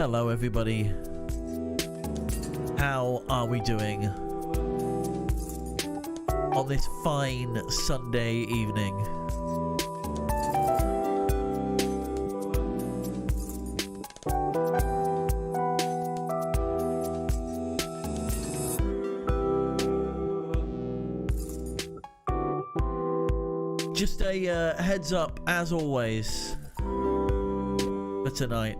Hello everybody. How are we doing on this fine Sunday evening? Just a heads up, as always, for tonight.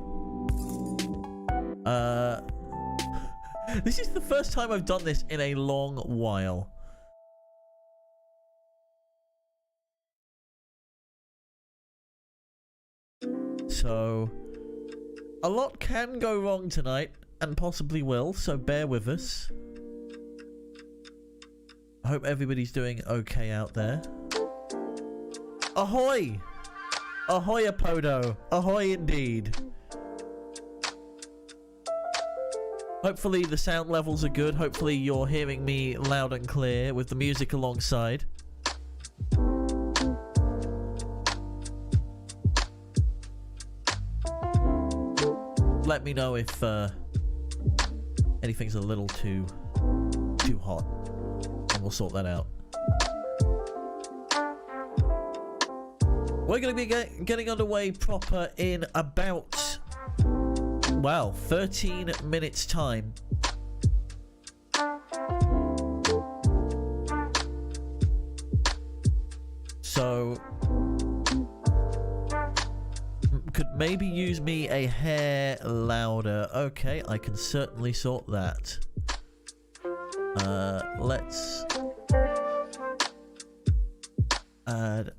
This is the first time I've done this in a long while. So, a lot can go wrong tonight, and possibly will, so bear with us. I hope everybody's doing okay out there. Ahoy! Ahoy, Apodo! Ahoy indeed! Hopefully the sound levels are good. Hopefully you're hearing me loud and clear with the music alongside. Let me know if anything's a little too hot, and we'll sort that out. We're going to be getting underway proper in about, well, 13 minutes time. So, could maybe use me a hair louder. Okay, I can certainly sort that. Let's add...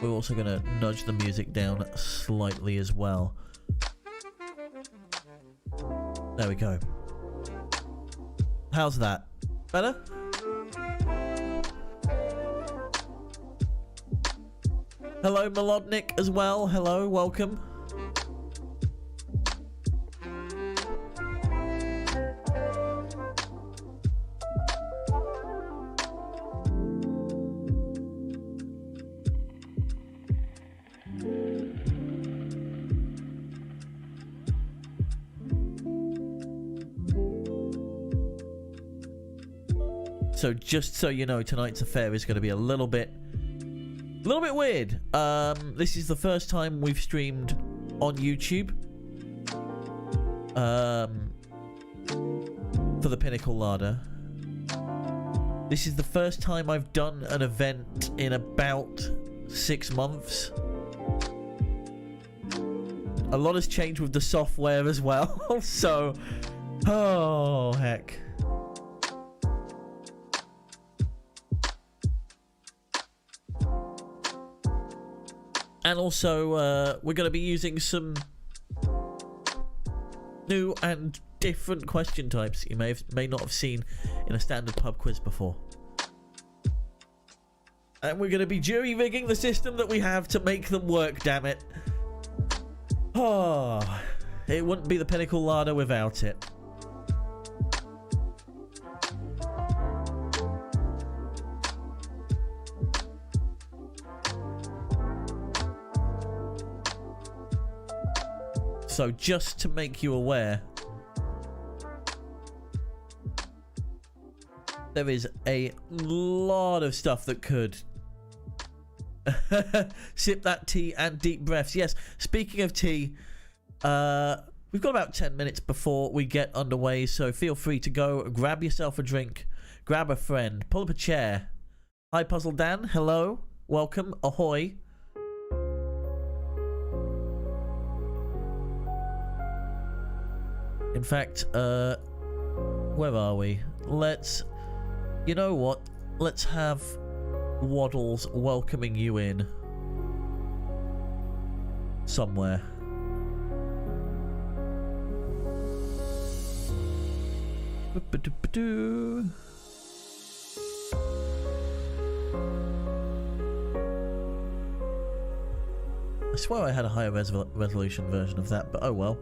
We're also going to nudge the music down slightly as well. There we go. How's that? Better? Hello, Melodnik as well. Hello, welcome. So just so you know, tonight's affair is going to be a little bit weird. This is the first time we've streamed on YouTube for the Pinnacle Larder. This is the first time I've done an event in about 6 months. A lot has changed with the software as well. So, oh heck. And also, we're going to be using some new and different question types you may not have seen in a standard pub quiz before. And we're going to be jury-rigging the system that we have to make them work, damn it. Oh, it wouldn't be the Pinnacle Larder without it. So just to make you aware, there is a lot of stuff that could sip that tea and deep breaths. Yes, speaking of tea, we've got about 10 minutes before we get underway, so feel free to go grab yourself a drink, grab a friend, pull up a chair. Hi, Puzzle Dan. Hello. Welcome. Ahoy. In fact, where are we? You know what? Let's have Waddles welcoming you in somewhere. I swear I had a higher resolution version of that, but oh well.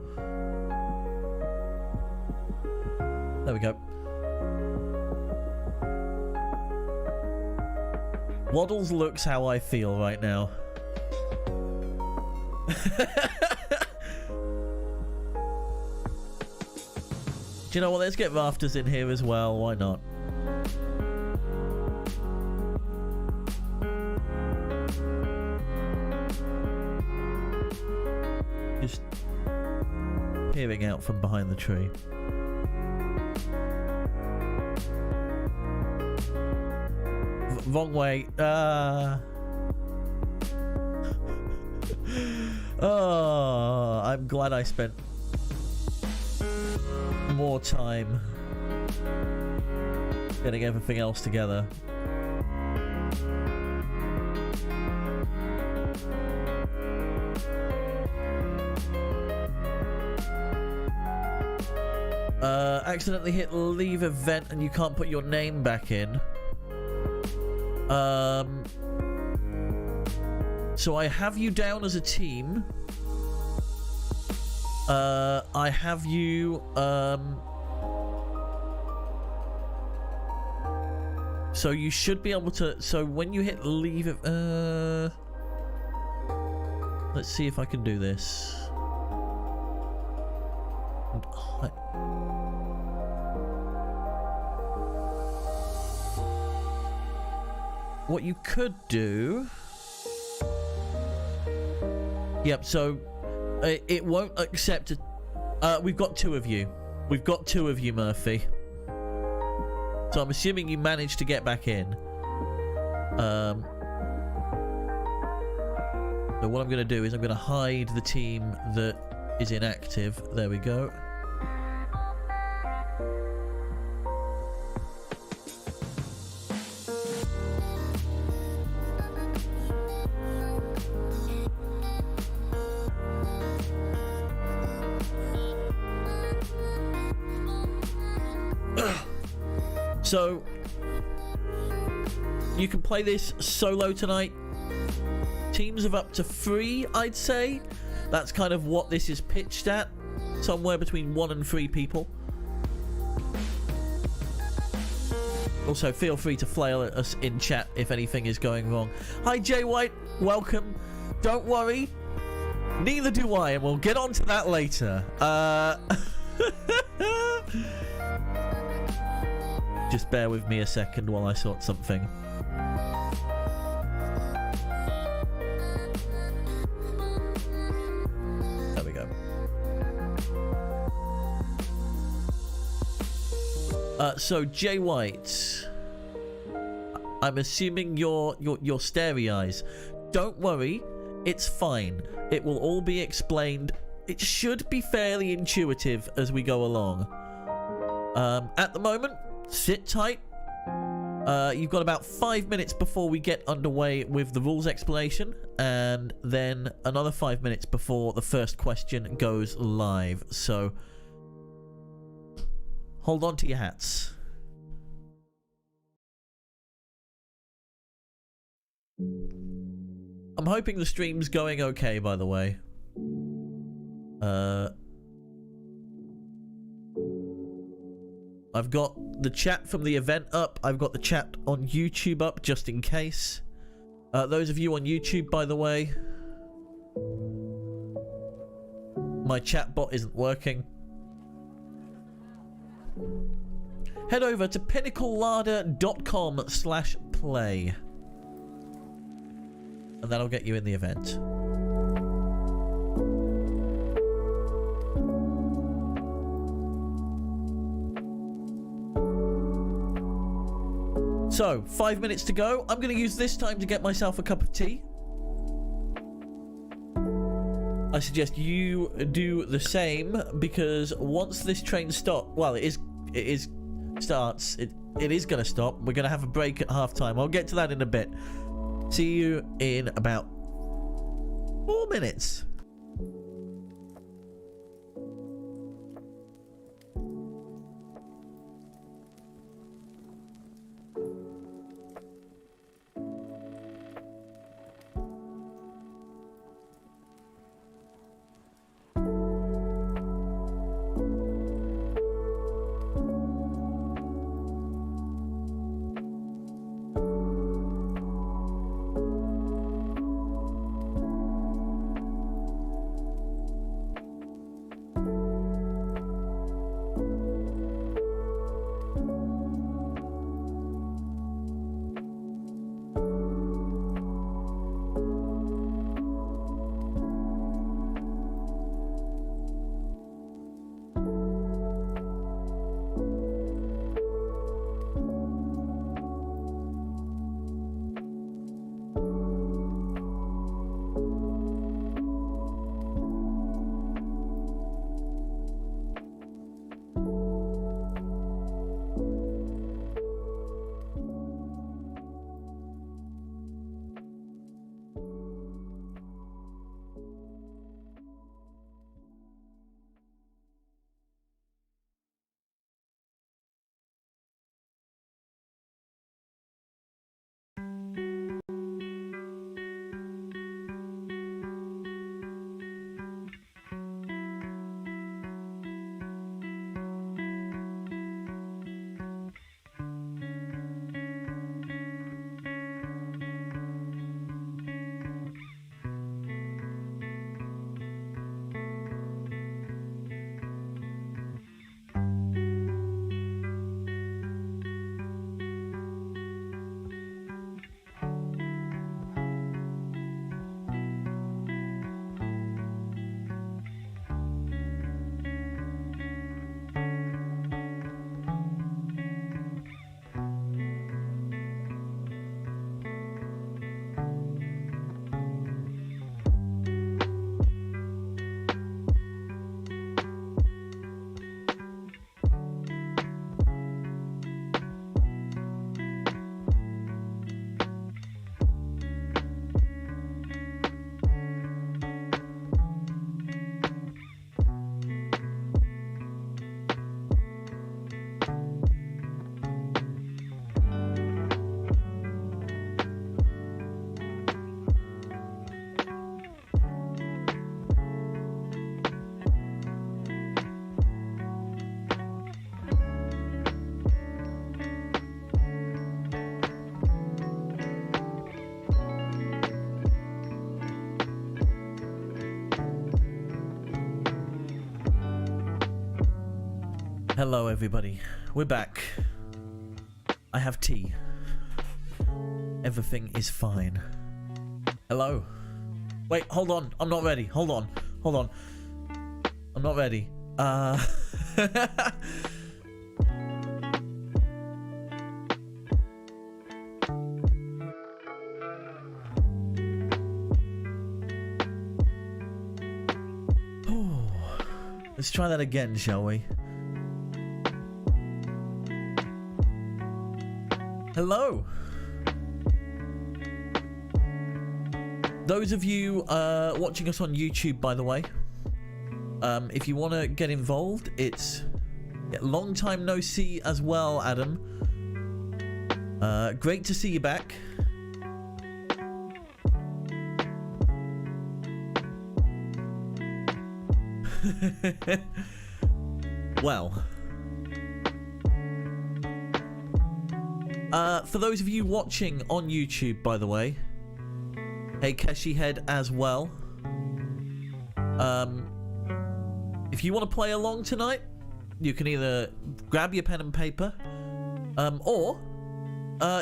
There we go. Waddles looks how I feel right now. Do you know what? Let's get rafters in here as well. Why not? Just peering out from behind the tree. Wrong way. Oh, I'm glad I spent more time getting everything else together. Accidentally hit leave event and you can't put your name back in. So I have you down as a team. I have you, so you should be able to, so when you hit leave it, let's see if I can do this. What you could do... Yep, so it won't accept... we've got two of you. We've got two of you, Murphy. So I'm assuming you managed to get back in. So what I'm going to do is I'm going to hide the team that is inactive. There we go. So, you can play this solo tonight. Teams of up to 3, I'd say. That's kind of what this is pitched at. Somewhere between 1 and 3 people. Also, feel free to flail at us in chat if anything is going wrong. Hi, Jay White. Welcome. Don't worry. Neither do I, and we'll get on to that later. Just bear with me a second while I sort something. There we go. So Jay White, I'm assuming you're starry-eyes. Don't worry, it's fine. It will all be explained. It should be fairly intuitive as we go along. At the moment, sit tight. You've got about 5 minutes before we get underway with the rules explanation, and then another 5 minutes before the first question goes live. So hold on to your hats. I'm hoping the stream's going okay, by the way. I've got the chat from the event up. I've got the chat on YouTube up, just in case. Those of you on YouTube, by the way, my chat bot isn't working. Head over to pinnaclelarder.com/play. And that'll get you in the event. So, 5 minutes to go. I'm going to use this time to get myself a cup of tea. I suggest you do the same, because once this train stops, well, it is starts. It is going to stop. We're going to have a break at halftime. I'll get to that in a bit. See you in about 4 minutes. Hello, everybody. We're back. I have tea. Everything is fine. Hello. Wait, hold on. I'm not ready. Hold on. Hold on. I'm not ready. Let's try that again, shall we? Hello. Those of you watching us on YouTube, by the way, if you want to get involved, it's long time no see as well, Adam. Great to see you back. Well, for those of you watching on YouTube, by the way, hey Keshi Head as well. If you want to play along tonight, you can either grab your pen and paper, or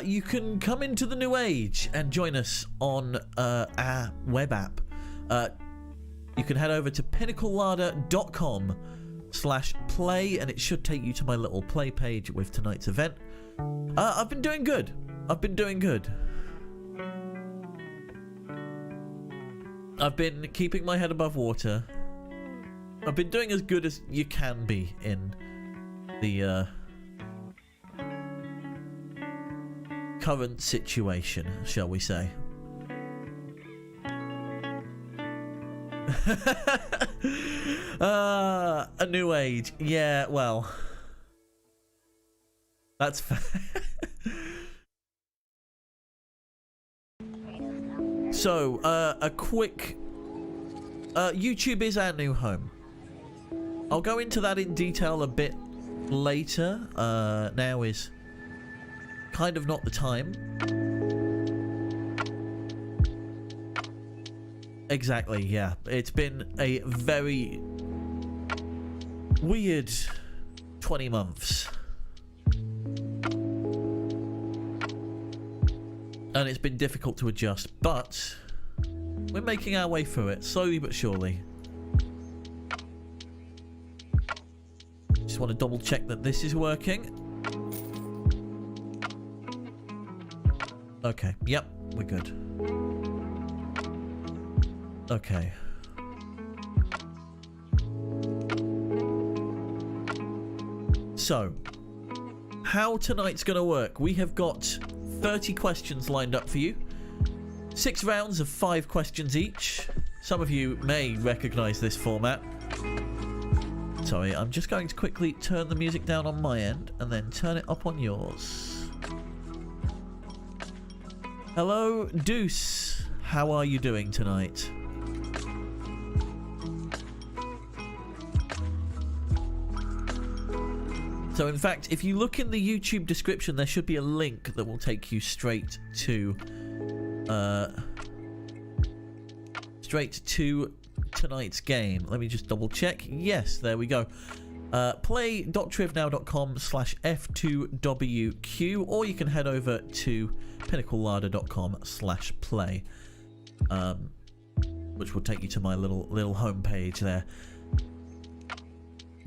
you can come into the new age and join us on our web app. You can head over to pinnaclelarder.com/play, and it should take you to my little play page with tonight's event. I've been doing good. I've been keeping my head above water. I've been doing as good as you can be in the current situation, shall we say. A new age. Yeah, well, that's fair. So, a quick... YouTube is our new home. I'll go into that in detail a bit later. Now is kind of not the time. Exactly, yeah. It's been a very weird 20 months. And it's been difficult to adjust, but we're making our way through it, slowly but surely. Just want to double check that this is working. Okay, yep, we're good. Okay. So, how tonight's gonna work? We have got 30 questions lined up for you. 6 rounds of 5 questions each. Some of you may recognize this format. Sorry, I'm just going to quickly turn the music down on my end and then turn it up on yours. Hello, Deuce. How are you doing tonight? So in fact, if you look in the YouTube description, there should be a link that will take you straight to tonight's game. Let me just double check. Yes, there we go. Play.trivnow.com/F2WQ, or you can head over to pinnaclelarder.com/play, which will take you to my little homepage there.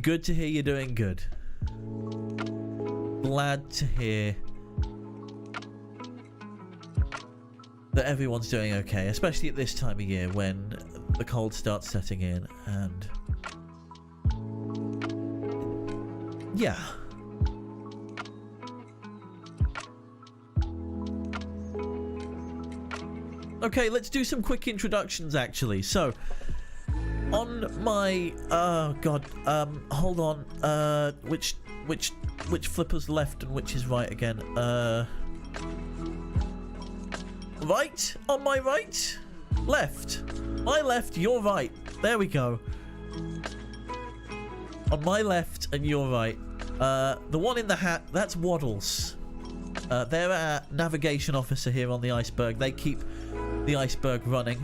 Good to hear you're doing good. Glad to hear that everyone's doing okay, especially at this time of year when the cold starts setting in, and yeah. Okay, let's do some quick introductions actually. So on my hold on, which flipper's left and which is right again? Right? On my right? Left. My left, your right. There we go. On my left and your right. The one in the hat, that's Waddles. They're our navigation officer here on the iceberg. They keep the iceberg running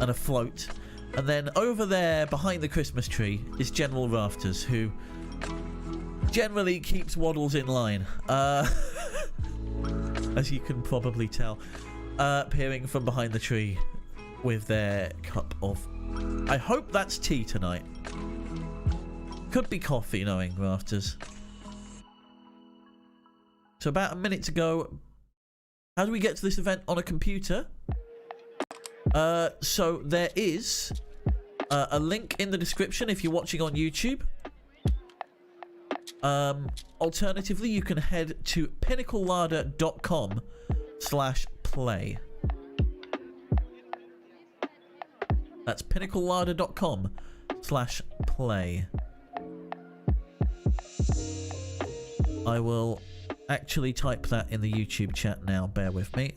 and afloat. And then over there, behind the Christmas tree, is General Rafters, who generally keeps Waddles in line. As you can probably tell. Peering from behind the tree with their cup of... I hope that's tea tonight. Could be coffee, knowing Rafters. So about a minute to go. How do we get to this event on a computer? So there is a link in the description if you're watching on YouTube. Alternatively, you can head to pinnaclelarder.com/play. That's pinnaclelarder.com/play. I will actually type that in the YouTube chat now. Bear with me.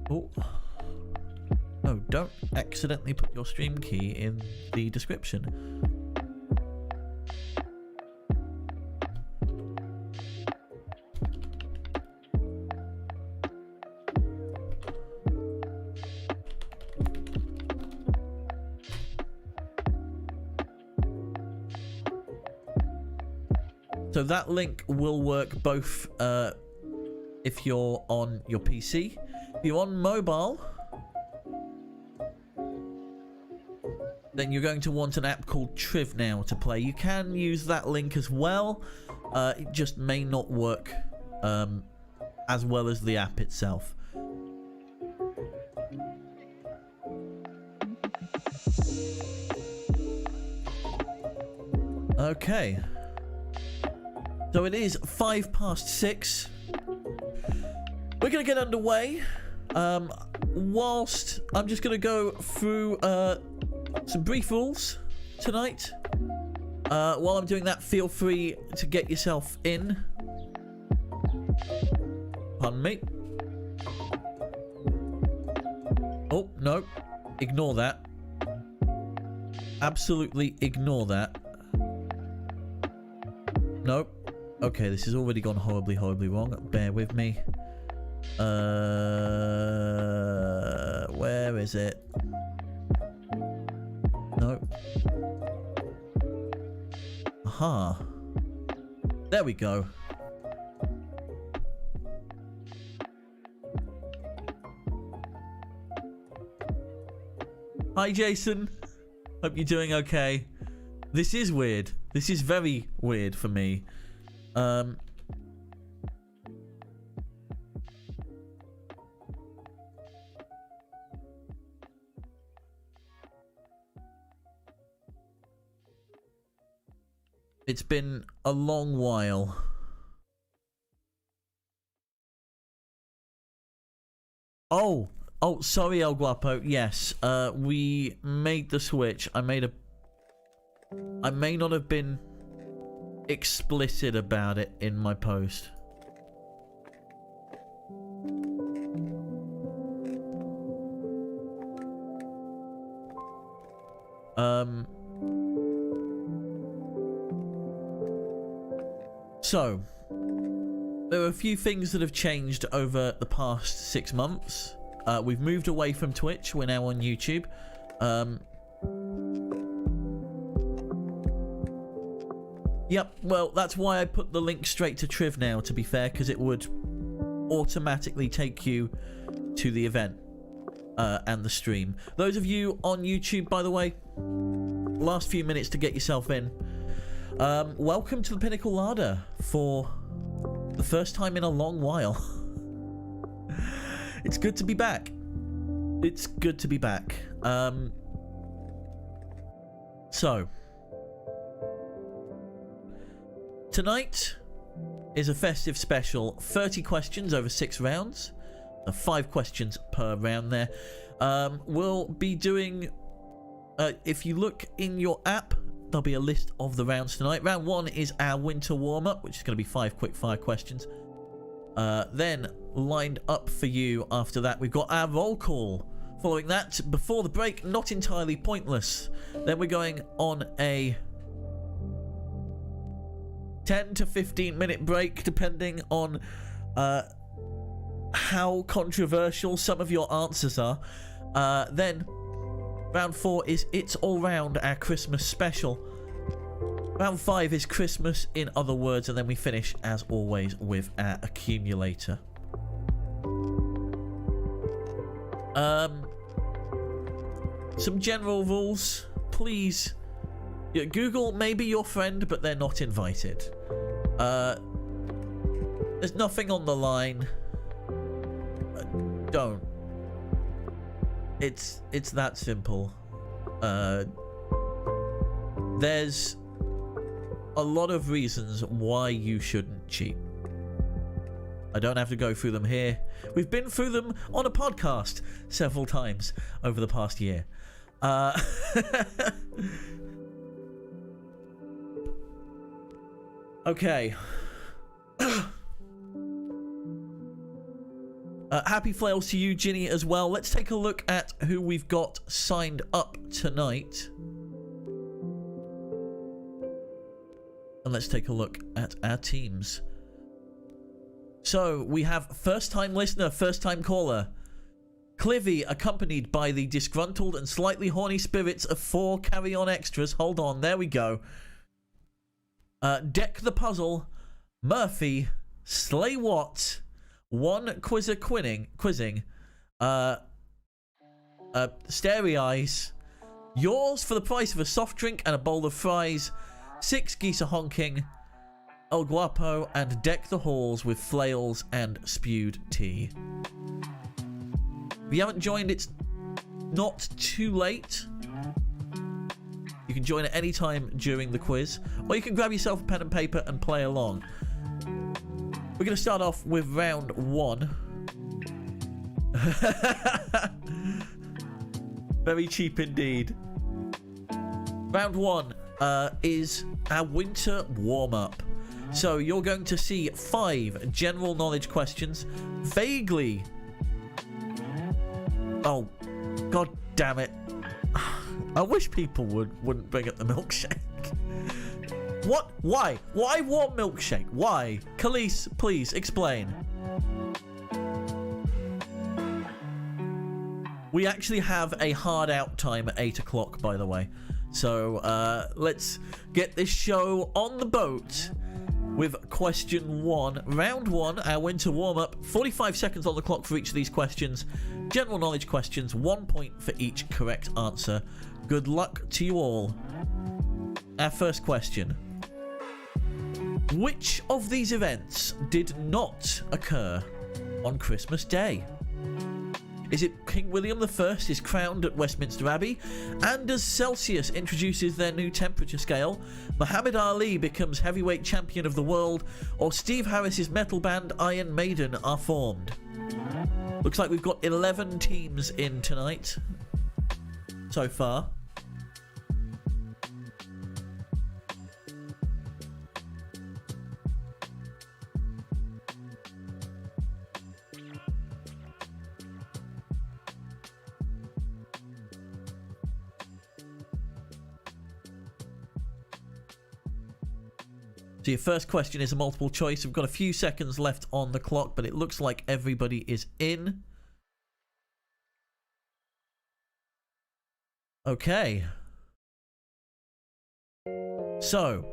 Oh. No, don't accidentally put your stream key in the description. So that link will work both if you're on your PC. If you're on mobile, then you're going to want an app called Triv Now to play. You can use that link as well. It just may not work as well as the app itself. Okay. So it is 6:05. We're going to get underway. Whilst I'm just going to go through some brief rules tonight. While I'm doing that, feel free to get yourself in. Pardon me. Oh, no. Ignore that. Absolutely ignore that. Nope. Okay, this has already gone horribly, horribly wrong. Bear with me. Where is it? No. Aha. There we go. Hi, Jason. Hope you're doing okay. This is weird. This is very weird for me. It's been a long while. Oh, sorry, El Guapo. Yes, we made the switch. I may not have been explicit about it in my post. So, there are a few things that have changed over the past 6 months. We've moved away from Twitch. We're now on YouTube. Yep, well, that's why I put the link straight to Triv Now, to be fair, because it would automatically take you to the event and the stream. Those of you on YouTube, by the way, last few minutes to get yourself in. Welcome to the Pinnacle Larder for the first time in a long while. It's good to be back. It's good to be back. So, tonight is a festive special. 30 questions over 6 rounds. 5 questions per round there. We'll be doing... if you look in your app, there'll be a list of the rounds tonight. Round 1 is our winter warm-up, which is going to be 5 quick fire questions. Then, lined up for you after that, we've got our roll call. Following that, before the break, not entirely pointless. Then we're going on a 10 to 15 minute break, depending on how controversial some of your answers are. Then round 4 is It's All Round, our Christmas special. Round 5 is Christmas in Other Words, and then we finish, as always, with our Accumulator. Some general rules. Please, Google may be your friend, but they're not invited. There's nothing on the line. Don't. It's that simple. There's a lot of reasons why you shouldn't cheat. I don't have to go through them here. We've been through them on a podcast several times over the past year. Okay. Happy flails to you, Ginny, as well. Let's take a look at who we've got signed up tonight. And let's take a look at our teams. So, we have first-time listener, first-time caller, Clivy, accompanied by the disgruntled and slightly horny spirits of 4 carry-on extras. Hold on, there we go. Deck the Puzzle, Murphy, Slay Watt, One Quizzer Quizzing, Starry Eyes, Yours for the price of a soft drink and a bowl of fries, 6 Geese a Honking, El Guapo, and Deck the Halls with Flails and Spewed Tea. If you haven't joined, it's not too late. You can join at any time during the quiz, or you can grab yourself a pen and paper and play along. We're going to start off with round 1. Very cheap indeed. Round 1 is our winter warm-up. So you're going to see 5 general knowledge questions, vaguely... Oh, god damn it. I wish people wouldn't bring up the milkshake. What? Why? Why warm milkshake? Why? Khalees, please explain. We actually have a hard out time at 8 o'clock, by the way. So let's get this show on the boat with question 1. Round 1, our winter warm-up. 45 seconds on the clock for each of these questions. General knowledge questions, 1 point for each correct answer. Good luck to you all. Our first question. Which of these events did not occur on Christmas Day? Is it King William I is crowned at Westminster Abbey? Anders Celsius introduces their new temperature scale? Muhammad Ali becomes heavyweight champion of the world? Or Steve Harris's metal band Iron Maiden are formed? Looks like we've got 11 teams in tonight so far. So your first question is a multiple choice. We've got a few seconds left on the clock, but it looks like everybody is in. Okay. So,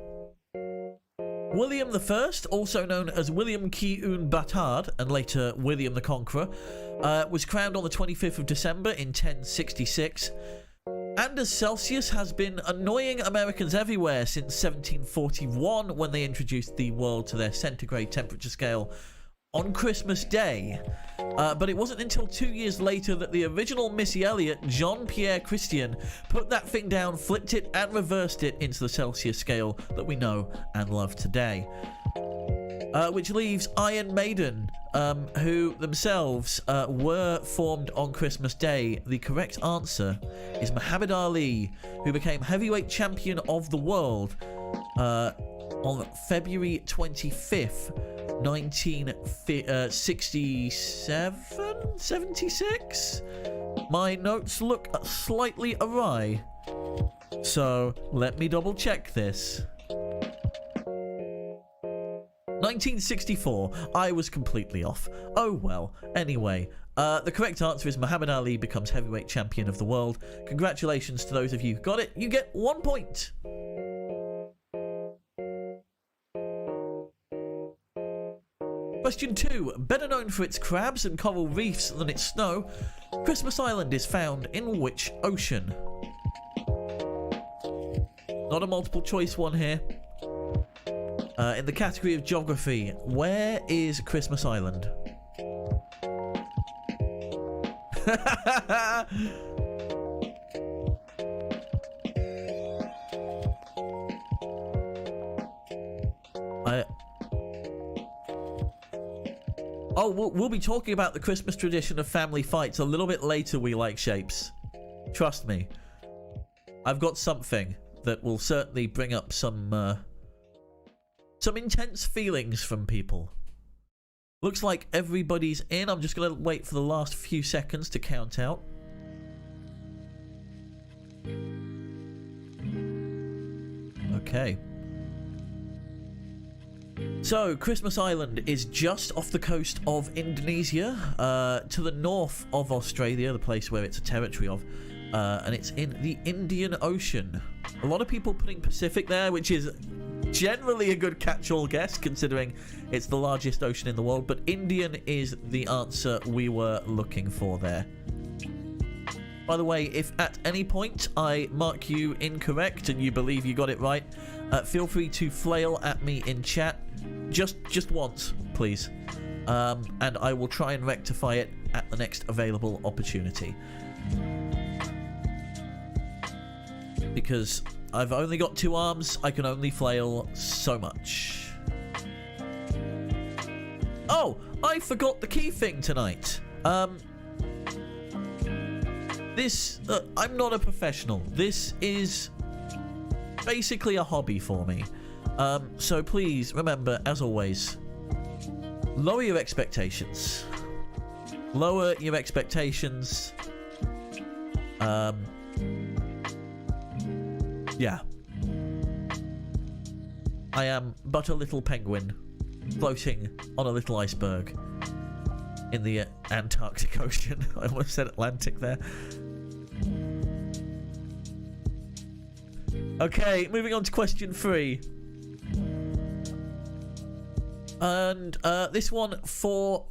William I, also known as William Ki Un Batard, and later William the Conqueror, was crowned on the 25th of December in 1066. Anders Celsius has been annoying Americans everywhere since 1741, when they introduced the world to their centigrade temperature scale on Christmas Day. But it wasn't until 2 years later that the original Missy Elliott, Jean-Pierre Christian, put that thing down, flipped it, and reversed it into the Celsius scale that we know and love today. Which leaves Iron Maiden, who themselves were formed on Christmas Day. The correct answer is Muhammad Ali, who became heavyweight champion of the world on February 25th, 1967? 76? My notes look slightly awry, so let me double check this. 1964. I was completely off. Oh well. Anyway, the correct answer is Muhammad Ali becomes heavyweight champion of the world. Congratulations to those of you who got it. You get 1 point. Question 2. Better known for its crabs and coral reefs than its snow, Christmas Island is found in which ocean? Not a multiple choice one here. In the category of geography, where is Christmas Island? Oh, we'll be talking about the Christmas tradition of family fights a little bit later, we like shapes. Trust me. I've got something that will certainly bring up some intense feelings from people. Looks like everybody's in. I'm just going to wait for the last few seconds to count out. Okay. So, Christmas Island is just off the coast of Indonesia, to the north of Australia, the place where it's a territory of, and it's in the Indian Ocean. A lot of people putting Pacific there, which is generally a good catch-all guess, considering it's the largest ocean in the world, but Indian is the answer we were looking for there. By the way, if at any point I mark you incorrect and you believe you got it right, feel free to flail at me in chat. Just once, please. And I will try and rectify it at the next available opportunity. Because I've only got 2 arms, I can only flail so much. Oh, I forgot the key thing tonight. I'm not a professional. This is basically a hobby for me. So please remember, as always, lower your expectations. Lower your expectations. Yeah. I am but a little penguin floating on a little iceberg in the Antarctic Ocean. I almost said Atlantic there. Okay, moving on to question 3. And this one for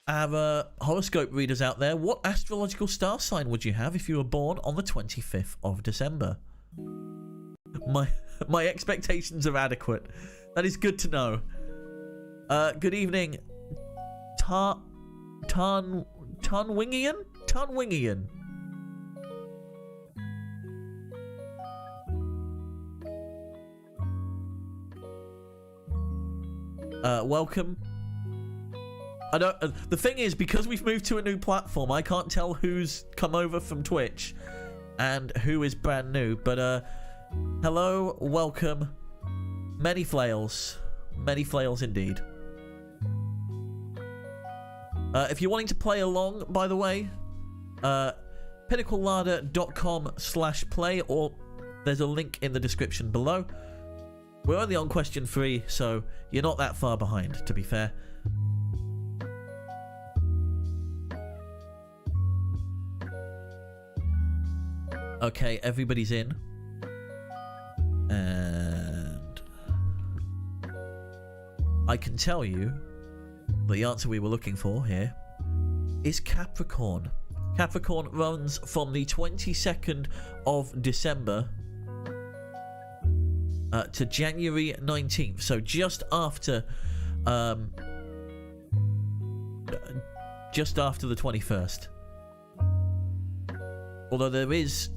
our horoscope readers out there. What astrological star sign would you have if you were born on the 25th of December? My expectations are adequate. That is good to know. Good evening, Tunwingian? Tunwingian. Welcome. I don't. The thing is, because we've moved to a new platform, I can't tell who's come over from Twitch and who is brand new. But hello, welcome. Many flails indeed. If you're wanting to play along, by the way, pinnaclelarder.com/play, or there's a link in the description below. We're only on question 3, so you're not that far behind, to be fair. Okay, everybody's in. And I can tell you the answer we were looking for here is Capricorn. Capricorn runs from the 22nd of December to January 19th, so just after the 21st. Although there is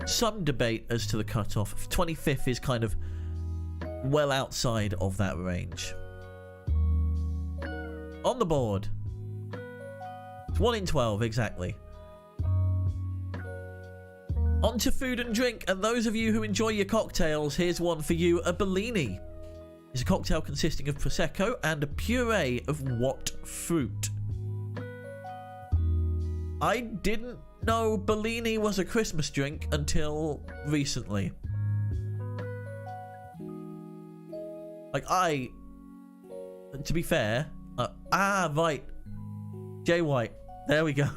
some debate as to the cutoff. 25th is kind of well outside of that range. On the board, it's 1 in 12 exactly. On to food and drink, and those of you who enjoy your cocktails, here's one for you. A Bellini is a cocktail consisting of Prosecco and a puree of what fruit? I didn't know Bellini was a Christmas drink until recently. Like, I to be fair, right, Jay White. There we go.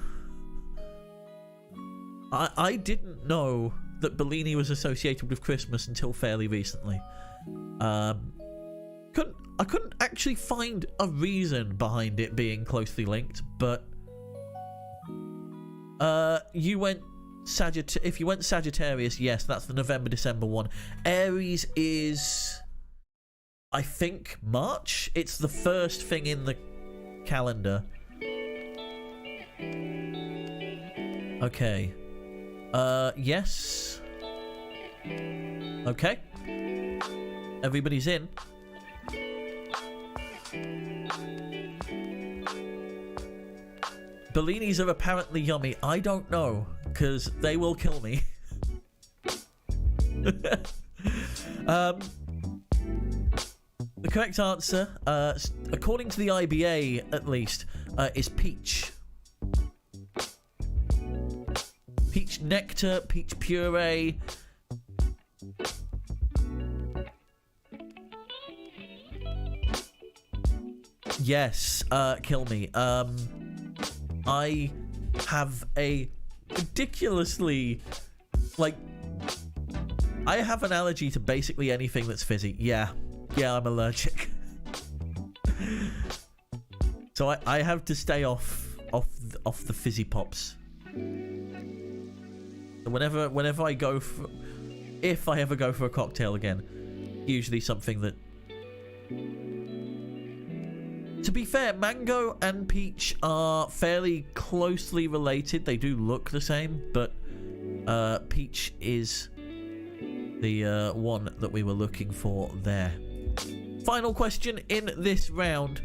I didn't know that Bellini was associated with Christmas until fairly recently. I couldn't actually find a reason behind it being closely linked, but you went if you went Sagittarius, yes, that's the November-December one. Aries is, I think, March. It's the first thing in the calendar. Okay. Yes. Okay. Everybody's in. Bellinis are apparently yummy. I don't know, because they will kill me. The correct answer, according to the IBA at least, is peach. Peach nectar, peach puree. Yes, kill me. I have a ridiculously, like, I have an allergy to basically anything that's fizzy. Yeah, I'm allergic. So I have to stay off the fizzy pops. Whenever I go for, if I ever go for a cocktail again, usually something that, to be fair, mango and peach are fairly closely related. They do look the same, but peach is the one that we were looking for there. Final question in this round.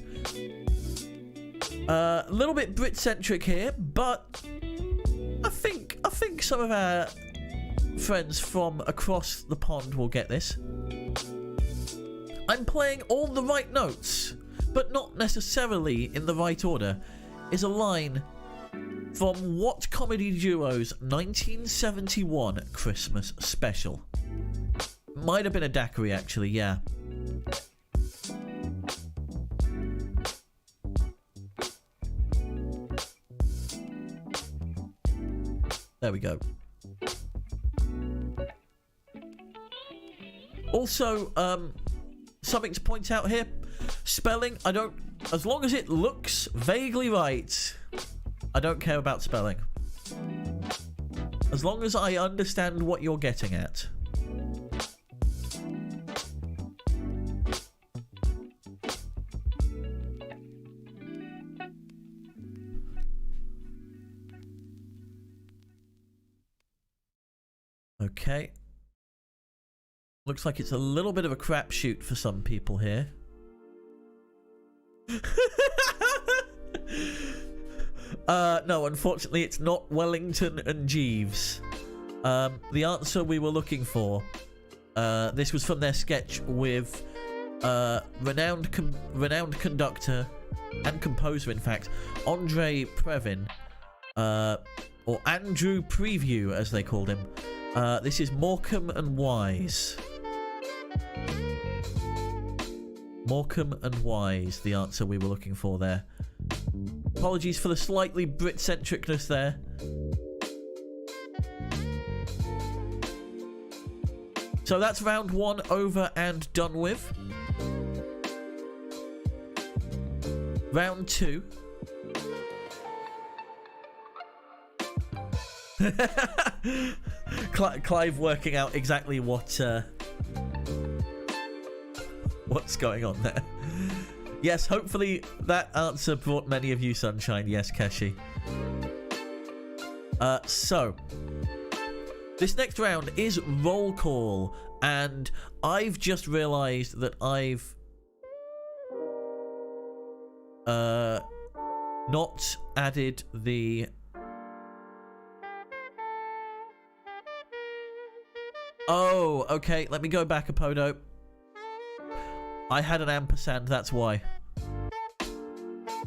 A little bit Brit-centric here, but I think some of our friends from across the pond will get this. I'm playing all the right notes, but not necessarily in the right order, is a line from what comedy duo's 1971 Christmas special? Might have been a daiquiri, actually, yeah. There we go. Also, something to point out here. Spelling, as long as it looks vaguely right, I don't care about spelling. As long as I understand what you're getting at. Okay. Looks like it's a little bit of a crapshoot for some people here. No, unfortunately it's not Wellington and Jeeves. The answer we were looking for, this was from their sketch with renowned conductor and composer, in fact, Andre Previn, or Andrew Preview as they called him. This is Morecambe and Wise. Morecambe and Wise, the answer we were looking for there. Apologies for the slightly Brit-centricness there. So that's round one over and done with. Round two. Clive working out exactly what's going on there. Yes, hopefully that answer brought many of you sunshine. Yes, Keshi. So this next round is roll call, and I've just realized that I've not added the oh, okay, let me go back a podo. I had an ampersand, that's why.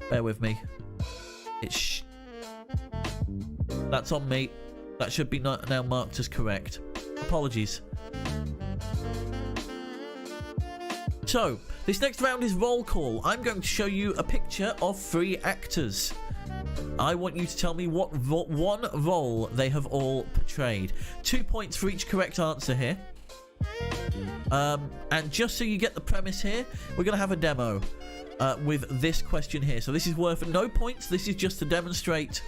Bear with me. That's on me. That should be now marked as correct. Apologies. So, This next round is roll call. I'm going to show you a picture of 3 actors. I want you to tell me what one role they have all portrayed. 2 points for each correct answer here. And just so you get the premise here, we're going to have a demo with this question here. So this is worth no points. This is just to demonstrate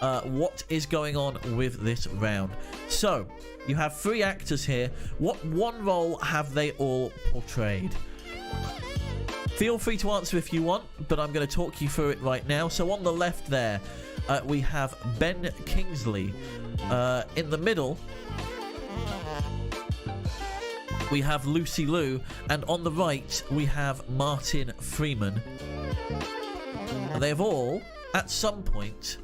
what is going on with this round. So you have 3 actors here. What one role have they all portrayed? Feel free to answer if you want, but I'm going to talk you through it right now. So on the left there, we have Ben Kingsley. In the middle, we have Lucy Liu. And on the right, we have Martin Freeman. They have all, at some point,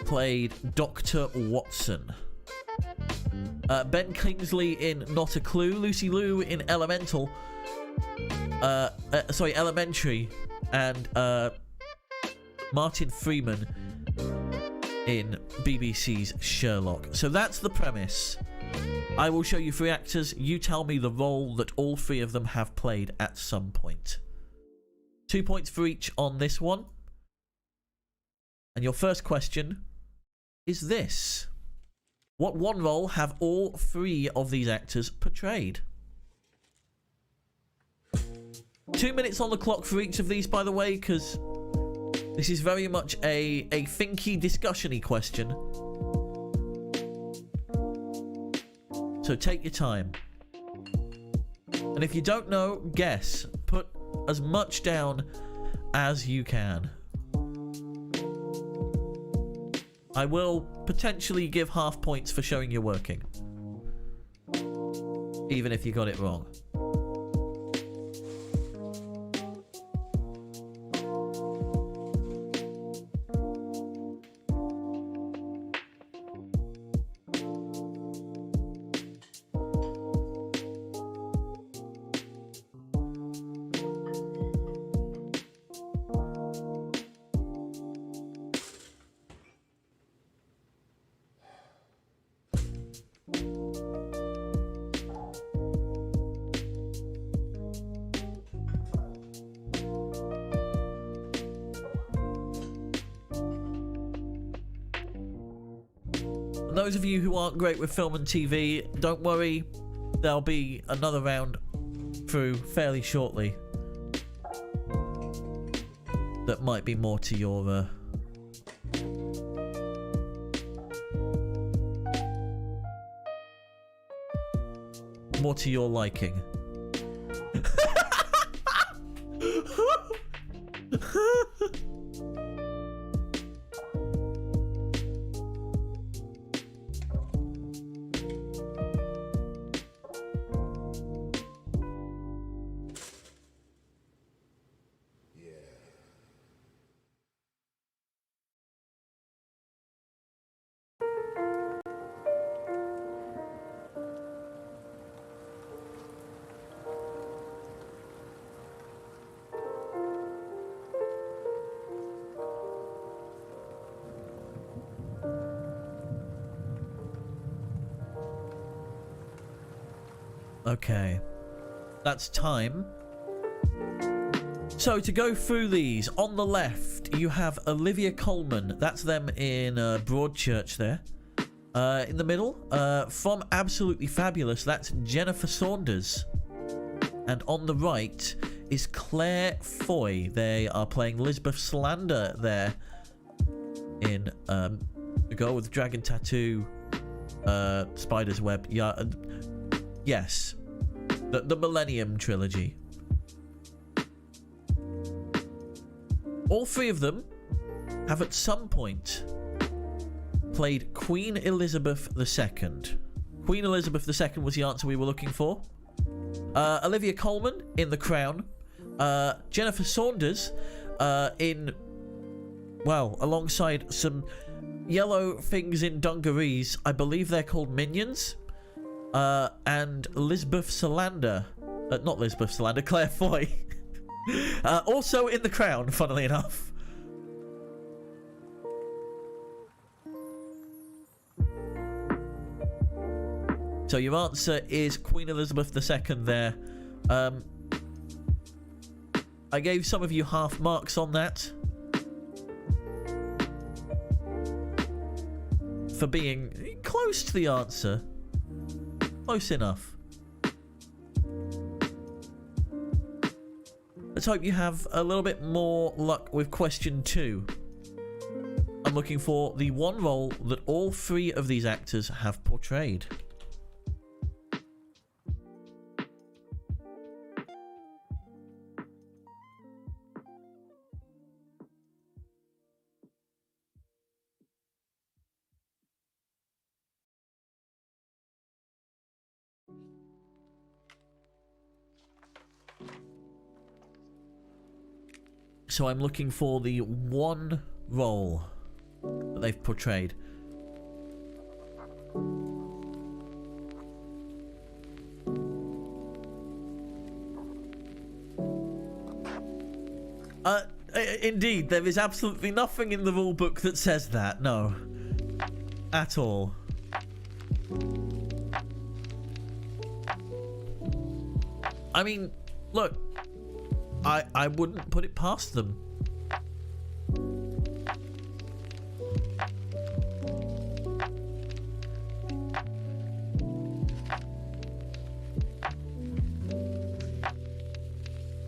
played Dr. Watson. Ben Kingsley in Not a Clue, Lucy Liu in Elementary, and Martin Freeman in BBC's Sherlock. So that's the premise. I will show you 3 actors. You tell me the role that all 3 of them have played at some point. 2 points for each on this one. And your first question is this. What one role have all 3 of these actors portrayed? 2 minutes on the clock for each of these, by the way, because this is very much a thinky, discussion-y question. So take your time. And if you don't know, guess. Put as much down as you can. I will potentially give half points for showing you're working. Even if you got it wrong. Those of you who aren't great with film and TV, don't worry, there'll be another round through fairly shortly that might be more to your liking. Okay, that's time. So to go through these, on the left you have Olivia Colman. That's them in Broadchurch there. In the middle, from Absolutely Fabulous, that's Jennifer Saunders. And on the right is Claire Foy. They are playing Lisbeth Salander there in The Girl with the Dragon Tattoo, Spider's Web. Yeah, yes. The Millennium Trilogy. All 3 of them have at some point played Queen Elizabeth II. Queen Elizabeth II was the answer we were looking for. Olivia Colman in The Crown. Jennifer Saunders in, well, alongside some yellow things in dungarees. I believe they're called Minions. And Lisbeth Salander. Not Lisbeth Salander, Claire Foy. Also in The Crown, funnily enough. So your answer is Queen Elizabeth II there. I gave some of you half marks on that. For being close to the answer. Close enough. Let's hope you have a little bit more luck with question 2. I'm looking for the one role that all 3 of these actors have portrayed. So I'm looking for the one role that they've portrayed. Indeed, there is absolutely nothing in the rule book that says that, no. At all. I mean, look, I wouldn't put it past them.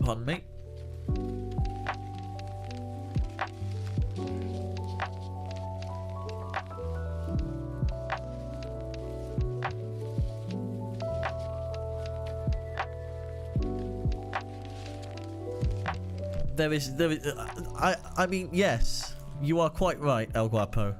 Pardon me. There is, I mean, yes, you are quite right, El Guapo.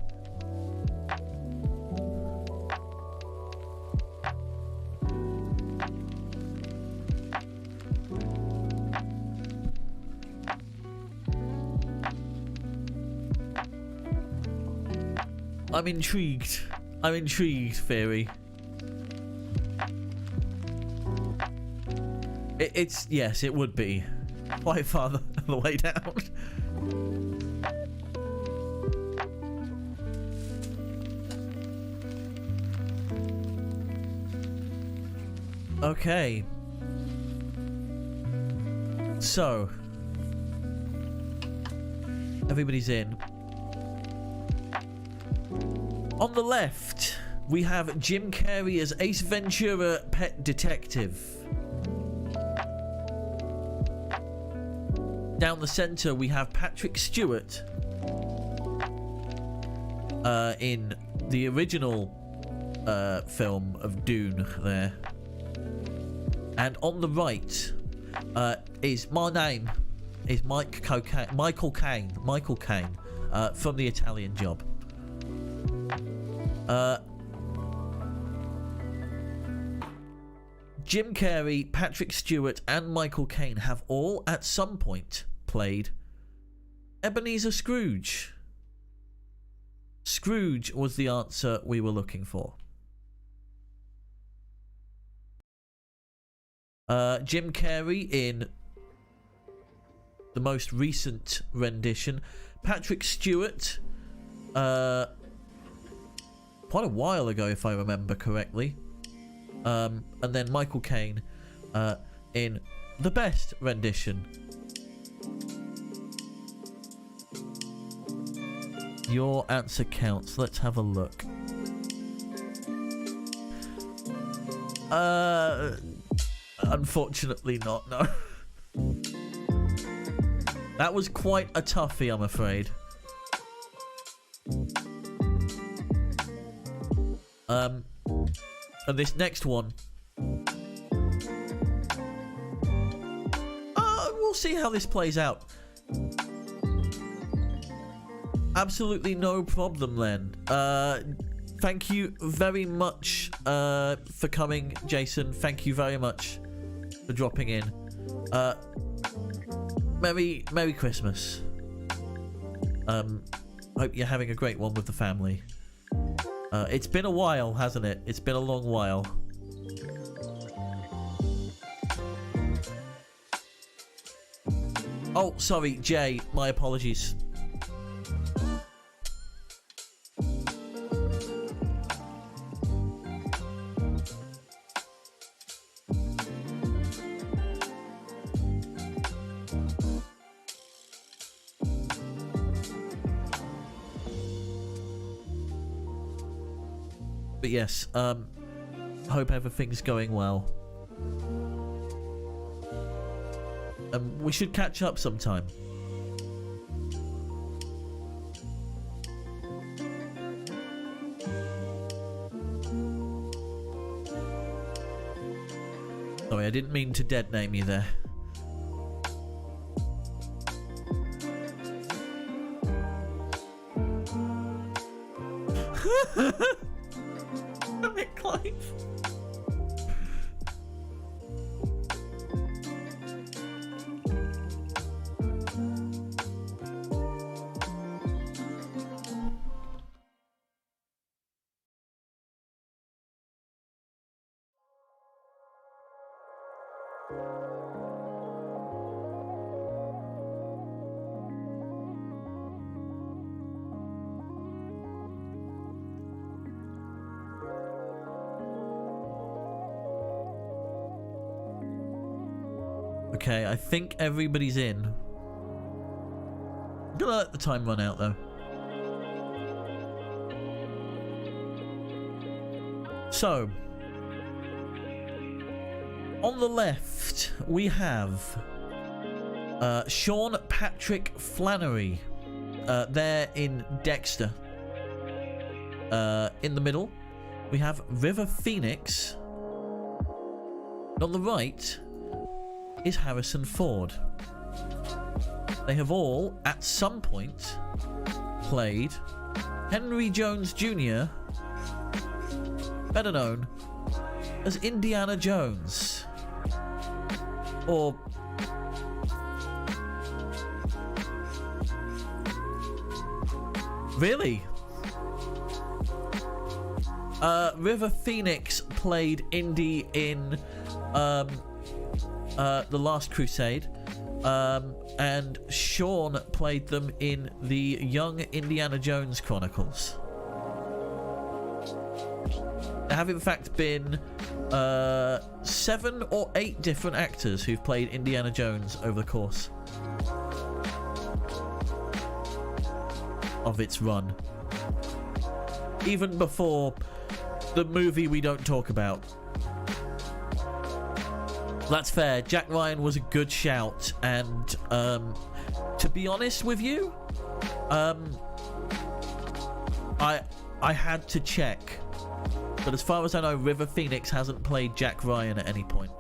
I'm intrigued. I'm intrigued, Theory. It's, yes, it would be. Quite far the way down. Okay. So. Everybody's in. On the left, we have Jim Carrey as Ace Ventura, Pet Detective. Down the centre, we have Patrick Stewart in the original film of Dune there. And on the right is my name is Michael Caine from The Italian Job. Jim Carrey, Patrick Stewart and Michael Caine have all at some point played Ebenezer Scrooge. Scrooge was the answer we were looking for. Jim Carrey in the most recent rendition. Patrick Stewart quite a while ago, if I remember correctly. And then Michael Caine in the best rendition. Your answer counts. Let's have a look. Unfortunately not, no. That was quite a toughie, I'm afraid. And this next one, we'll see how this plays out. Absolutely no problem, Len. Thank you very much for coming, Jason. Thank you very much for dropping in. Merry Christmas. Hope you're having a great one with the family. It's been a while, hasn't it? It's been a long while. Oh, sorry, Jay. My apologies. But yes, hope everything's going well. We should catch up sometime. Sorry, I didn't mean to dead name you there. Damn it, Clive. Okay, I think everybody's in. I'm gonna let the time run out though. So, on the left, we have Sean Patrick Flannery there in Dexter. In the middle, we have River Phoenix. And on the right is Harrison Ford. They have all, at some point, played Henry Jones Jr., better known as Indiana Jones. Or really? River Phoenix played Indy in The Last Crusade, and Sean played them in the Young Indiana Jones Chronicles. There have in fact been 7 or 8 different actors who've played Indiana Jones over the course of its run. Even before the movie we don't talk about. That's fair. Jack Ryan was a good shout, and to be honest with you, I had to check, but as far as I know, River Phoenix hasn't played Jack Ryan at any point.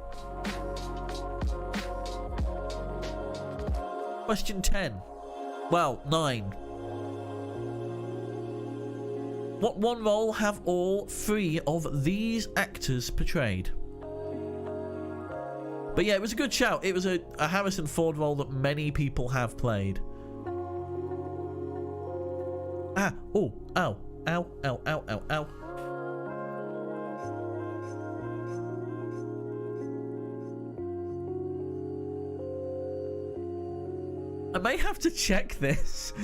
Question 10. Well, 9. What one role have all 3 of these actors portrayed? But yeah, it was a good shout. It was a Harrison Ford role that many people have played. Ah, oh, ow, ow, ow, ow, ow, ow. I may have to check this.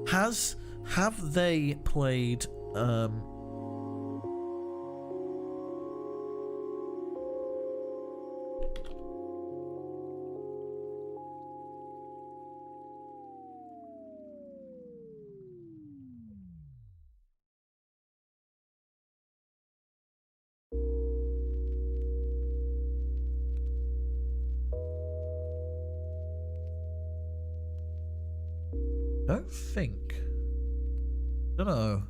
Have they played don't think. Don't know.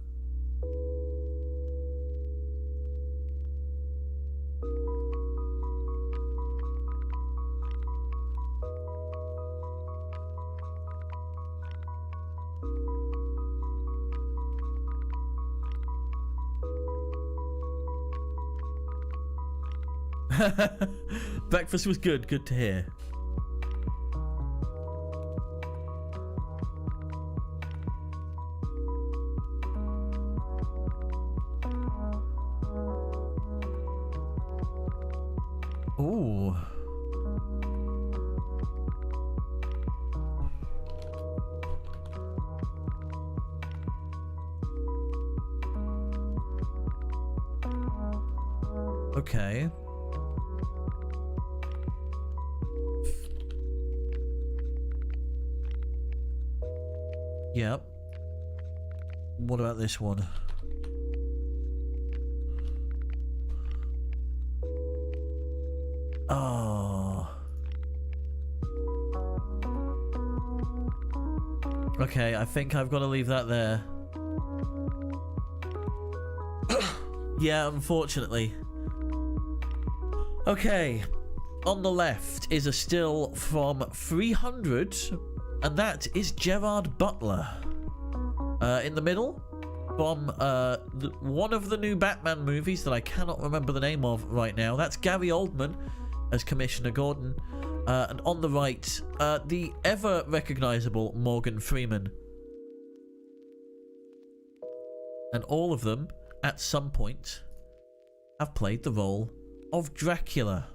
Breakfast was good. Good to hear. Ooh. Okay. Yep. What about this one? Okay, I think I've got to leave that there. Yeah, unfortunately. Okay, on the left is a still from 300, and that is Gerard Butler. In the middle, from one of the new Batman movies that I cannot remember the name of right now, that's Gary Oldman as Commissioner Gordon. And on the right, the ever recognizable Morgan Freeman. And all of them, at some point, have played the role of Dracula.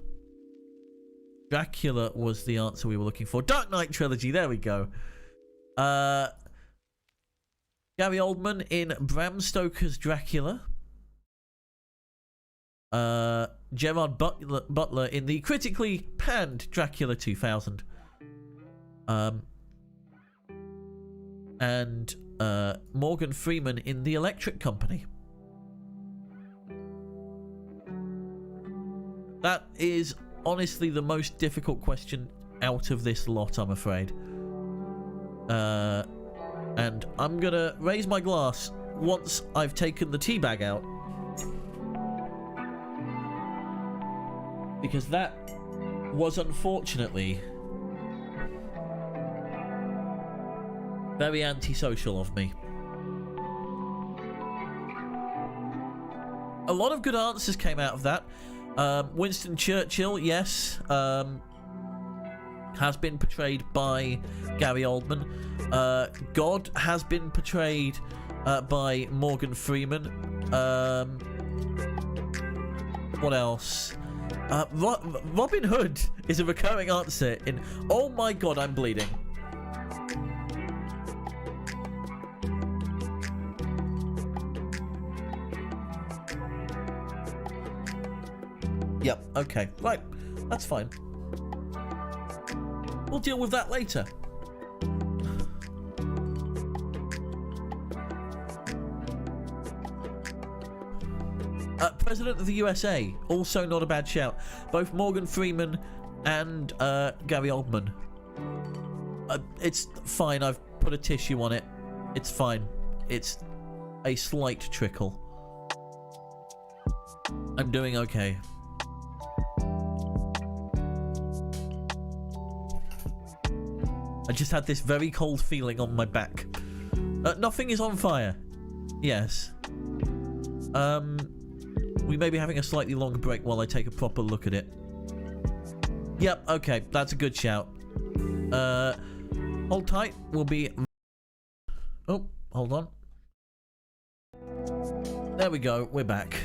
Dracula was the answer we were looking for. Dark Knight trilogy, there we go. Gary Oldman in Bram Stoker's Dracula. Gerard Butler in the critically panned Dracula 2000. And Morgan Freeman in The Electric Company. That is honestly the most difficult question out of this lot, I'm afraid. And I'm gonna raise my glass once I've taken the tea bag out. Because that was unfortunately very antisocial of me. A lot of good answers came out of that. Winston Churchill, yes, has been portrayed by Gary Oldman. God has been portrayed by Morgan Freeman. What else? Robin Hood is a recurring answer in... Oh my god, I'm bleeding. Yep, okay. Right, that's fine. We'll deal with that later. President of the USA, also not a bad shout. Both Morgan Freeman and Gary Oldman. It's fine, I've put a tissue on it. It's fine. It's a slight trickle. I'm doing okay. I just had this very cold feeling on my back. Nothing is on fire. Yes. We may be having a slightly longer break while I take a proper look at it. Yep, okay, that's a good shout. Hold tight, we'll be... Oh, hold on. There we go, we're back.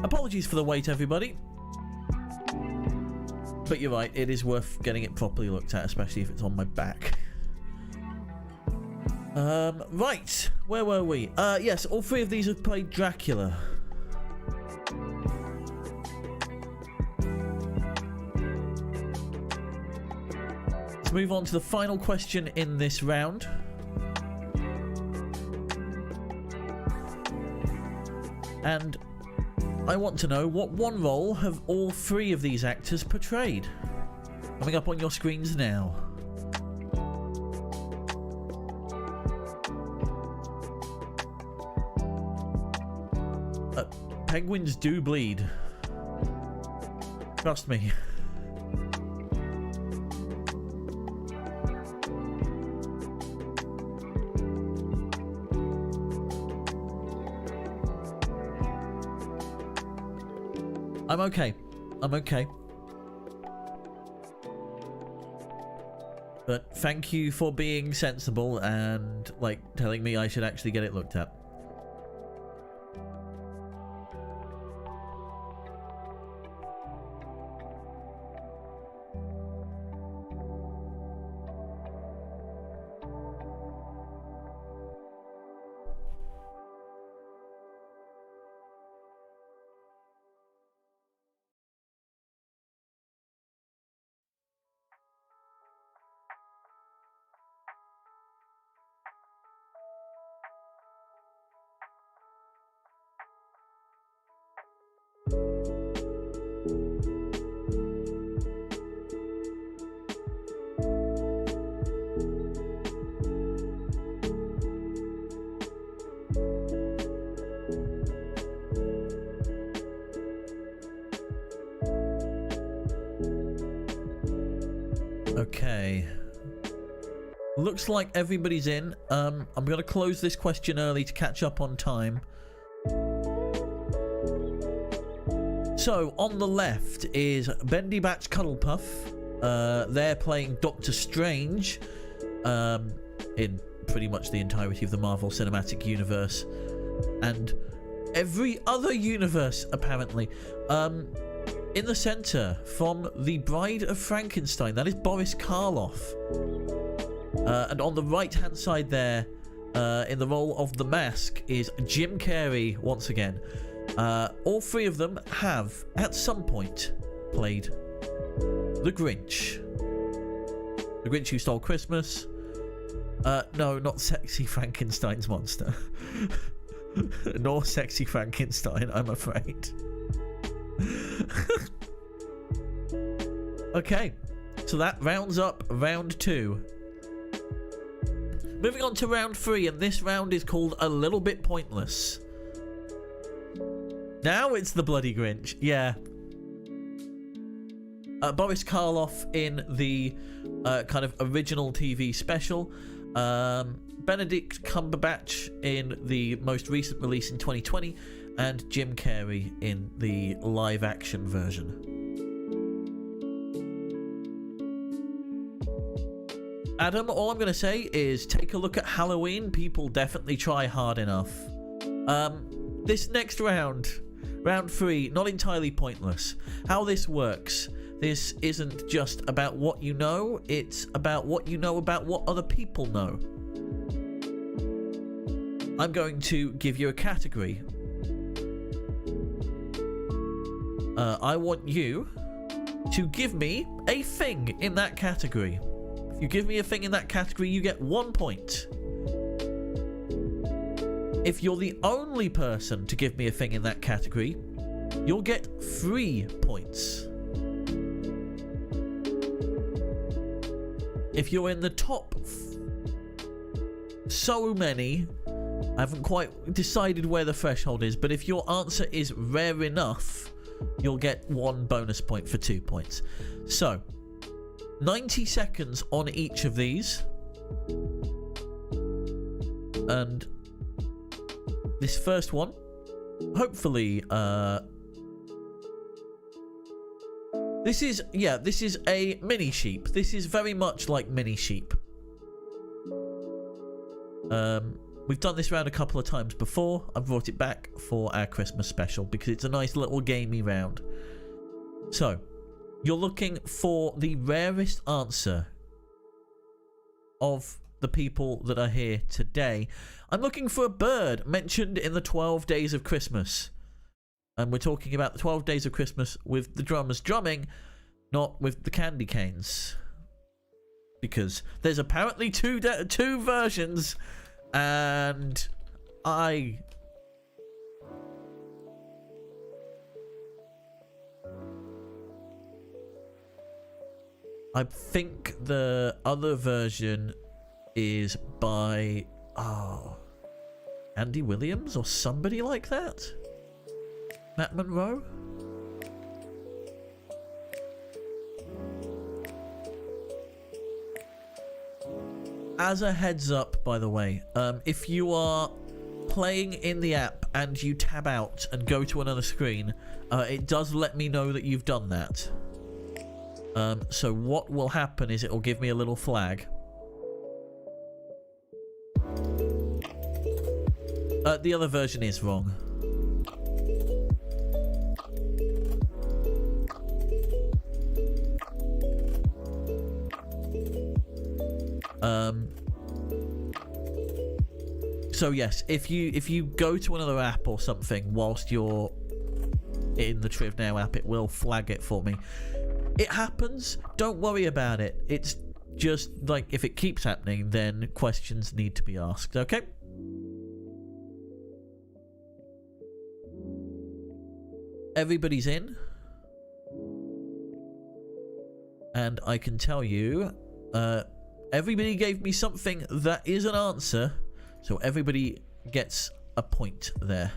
Apologies for the wait, everybody. But you're right, it is worth getting it properly looked at, especially if it's on my back. Right, where were we? Yes, all three of these have played Dracula. Let's move on to the final question in this round. And I want to know, what one role have all three of these actors portrayed? Coming up on your screens now. Penguins do bleed. Trust me. I'm okay. I'm okay. But thank you for being sensible and, like, telling me I should actually get it looked at. Okay. Looks like everybody's in. I'm going to close this question early to catch up on time. So, on the left is Bendy Batch Cuddlepuff. They're playing Doctor Strange in pretty much the entirety of the Marvel Cinematic Universe. And every other universe, apparently. In the centre, from The Bride of Frankenstein, that is Boris Karloff. And on the right-hand side there, in the role of the Mask, is Jim Carrey once again. All three of them have, at some point, played the Grinch. The Grinch Who Stole Christmas. No, not Sexy Frankenstein's monster. Nor Sexy Frankenstein, I'm afraid. Okay, so that rounds up round 2. Moving on to round 3, and this round is called A Little Bit Pointless. Now it's the bloody Grinch, yeah. Boris Karloff in the kind of original TV special. Benedict Cumberbatch in the most recent release in 2020. And Jim Carrey in the live-action version. Adam, all I'm going to say is take a look at Halloween. People definitely try hard enough. This next round, round 3, not entirely pointless. How this works, this isn't just about what you know, it's about what you know about what other people know. I'm going to give you a category. I want you to give me a thing in that category. If you give me a thing in that category, you get 1 point. If you're the only person to give me a thing in that category, you'll get 3 points. If you're in the top so many, I haven't quite decided where the threshold is, but if your answer is rare enough, you'll get 1 bonus point for 2 points. So, 90 seconds on each of these. And this first one, hopefully, this is a mini sheep. This is very much like mini sheep. We've done this round a couple of times before. I brought it back for our Christmas special because it's a nice little gamey round. So, you're looking for the rarest answer of the people that are here today. I'm looking for a bird mentioned in the 12 Days of Christmas. And we're talking about the 12 Days of Christmas with the drummers drumming, not with the candy canes. Because there's apparently two versions. And I think the other version is by Andy Williams or somebody like that. Matt Monroe. As a heads up, by the way, if you are playing in the app and you tab out and go to another screen, it does let me know that you've done that. So what will happen is it will give me a little flag. The other version is wrong. So yes, if you go to another app or something whilst you're in the Triv Now app, it will flag it for me. It happens, don't worry about it. It's just like if it keeps happening, then questions need to be asked, okay? Everybody's in. And I can tell you, everybody gave me something that is an answer, so everybody gets a point there.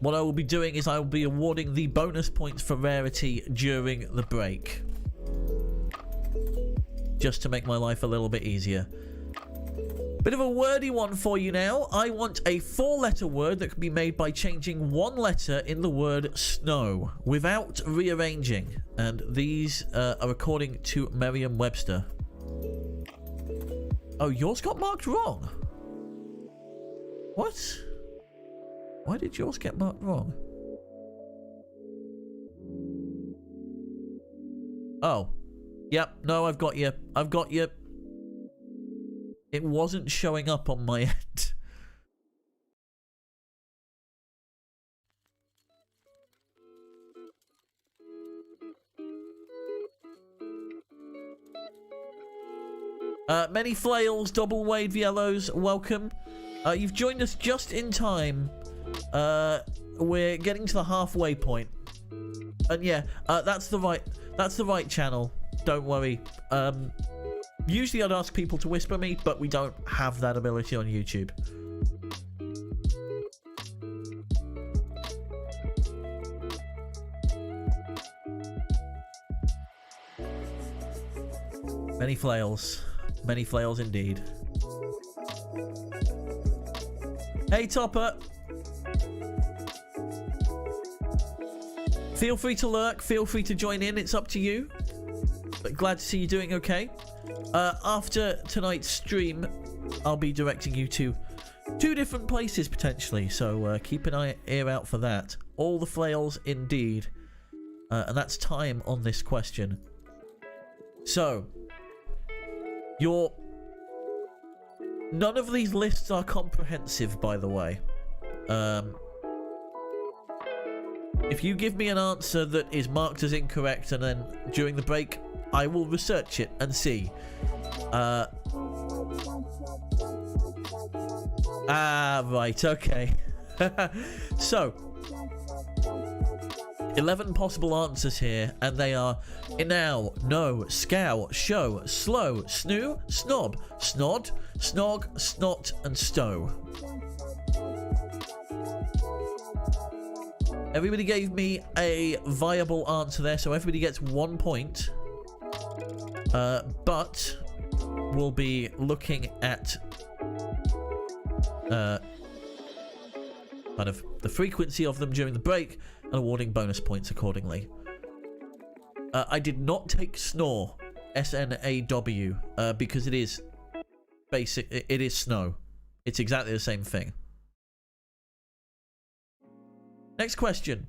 what I will be doing is I will be awarding the bonus points for rarity during the break. Just to make my life a little bit easier. Bit of a wordy one for you now. I want a 4-letter word that can be made by changing one letter in the word snow without rearranging. And these are according to Merriam-Webster. Oh, yours got marked wrong. What? Why did yours get marked wrong? Oh. Yep, no, I've got you. I've got you. It wasn't showing up on my end. Many flails, double wave yellows, welcome. You've joined us just in time. We're getting to the halfway point. And yeah, that's the right channel. Don't worry. Usually I'd ask people to whisper me, but we don't have that ability on YouTube. Many flails. Many flails indeed. Hey, Topper. Feel free to lurk. Feel free to join in. It's up to you. But glad to see you doing okay. After tonight's stream, I'll be directing you to 2 different places potentially. So keep an ear out for that. All the flails indeed. And that's time on this question. So, none of these lists are comprehensive, by the way. If you give me an answer that is marked as incorrect and then during the break I will research it and see. Right, okay. So, 11 possible answers here, and they are inow, no, scow, show, slow, snoo, snob, snod, snog, snot, and stow. Everybody gave me a viable answer there, so everybody gets 1 point. But we'll be looking at kind of the frequency of them during the break and awarding bonus points accordingly. I did not take snore, S-N-A-W, because it is basic. It is snow. It's exactly the same thing. Next question.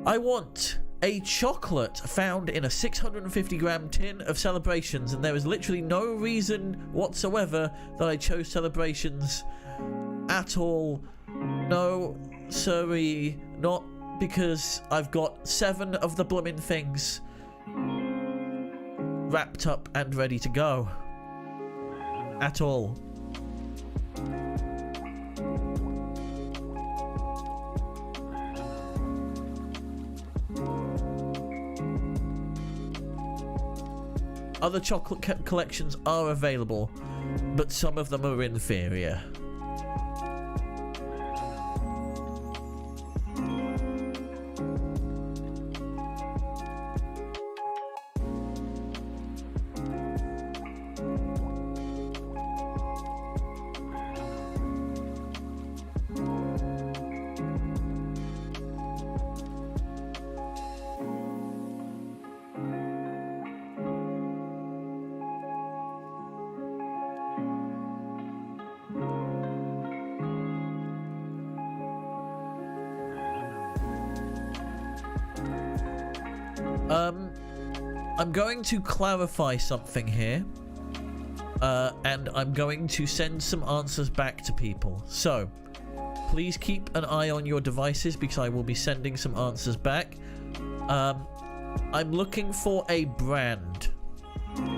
I want a chocolate found in a 650-gram tin of Celebrations, and there is literally no reason whatsoever that I chose Celebrations at all. No, sorry, not because I've got 7 of the blooming things wrapped up and ready to go. At all. Other chocolate collections are available, but some of them are inferior. I'm going to clarify something here, and I'm going to send some answers back to people. So, please keep an eye on your devices because I will be sending some answers back. I'm looking for a brand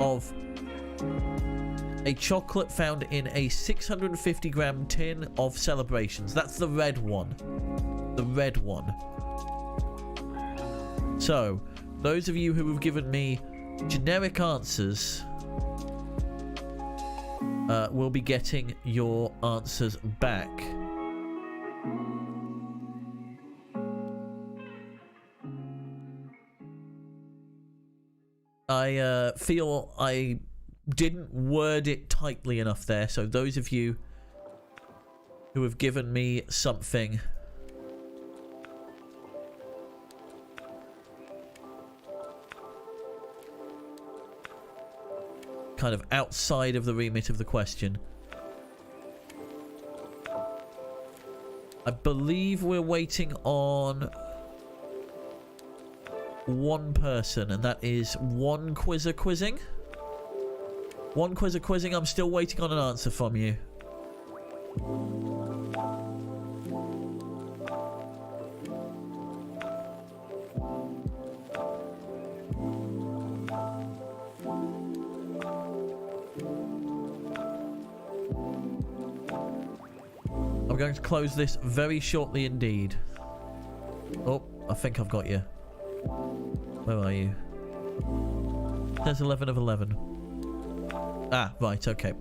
of a chocolate found in a 650-gram tin of Celebrations. That's the red one. The red one. So, those of you who have given me generic answers will be getting your answers back. I feel I didn't word it tightly enough there. So those of you who have given me something kind of outside of the remit of the question. I believe we're waiting on one person, and that is one quizzer quizzing. One quizzer quizzing. I'm still waiting on an answer from you. I'm going to close this very shortly indeed. Oh, I think I've got you. Where are you? There's 11 of 11. Ah, right, okay.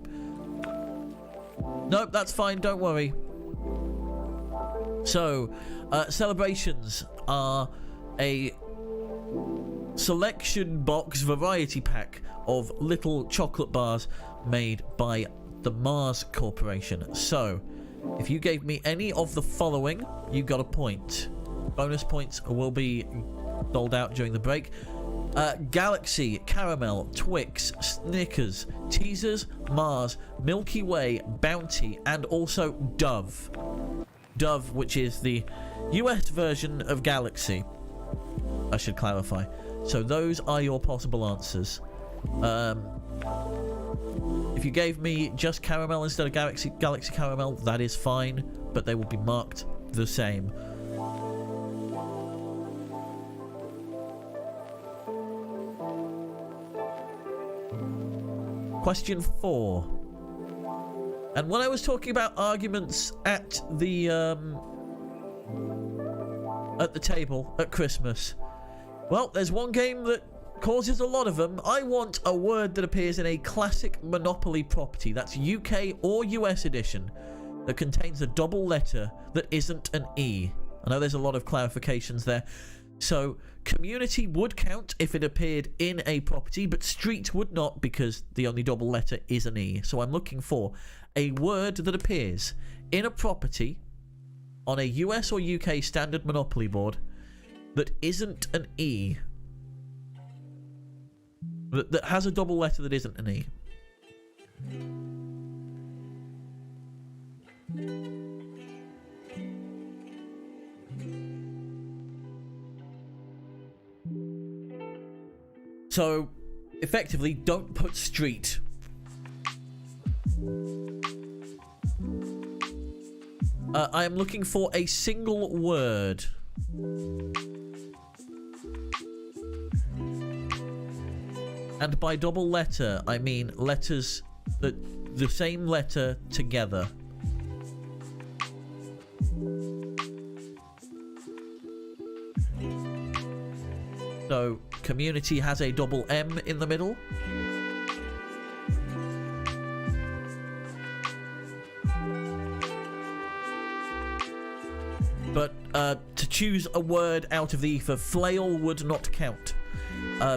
Nope, that's fine, don't worry. So, celebrations are a selection box variety pack of little chocolate bars made by the Mars Corporation. So, if you gave me any of the following, you got a point. Bonus points will be doled out during the break. Galaxy, Caramel, Twix, Snickers, Teasers, Mars, Milky Way, Bounty, and also Dove. Dove, which is the US version of Galaxy, I should clarify. So those are your possible answers. If you gave me just Caramel instead of Galaxy Caramel, that is fine, but they will be marked the same. Question 4. And when I was talking about arguments at the table at Christmas, well, there's one game that causes a lot of them. I want a word that appears in a classic Monopoly property, that's UK or US edition, that contains a double letter that isn't an E. I know there's a lot of clarifications there. So, community would count if it appeared in a property, but street would not because the only double letter is an E. So I'm looking for a word that appears in a property on a US or UK standard Monopoly board that isn't an E. That has a double letter that isn't an E. So, effectively, don't put street. I am looking for a single word. And by double letter, I mean letters that the same letter together. So, community has a double M in the middle. But to choose a word out of the ether, flail would not count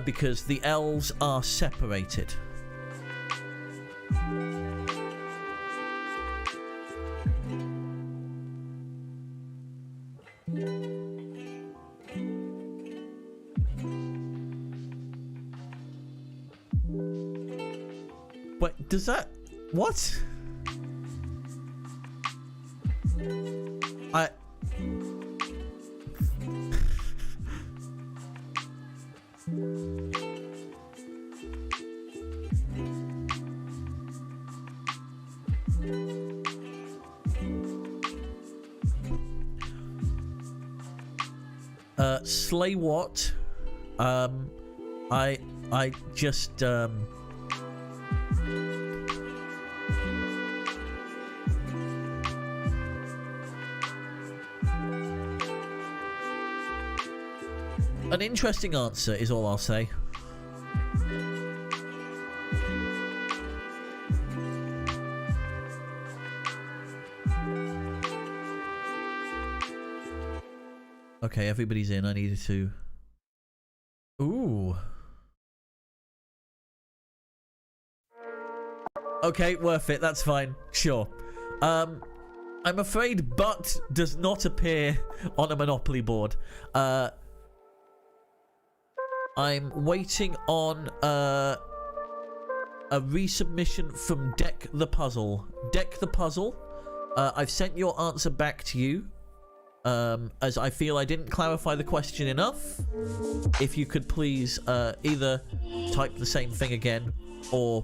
because the L's are separated. Wait, does that... What? Slay what? I just an interesting answer is all I'll say. Okay, everybody's in. I needed to... Ooh. Okay, worth it. That's fine. Sure. I'm afraid but does not appear on a Monopoly board. I'm waiting on a resubmission from Deck the Puzzle. Deck the Puzzle, I've sent your answer back to you, as I feel I didn't clarify the question enough. If you could please either type the same thing again or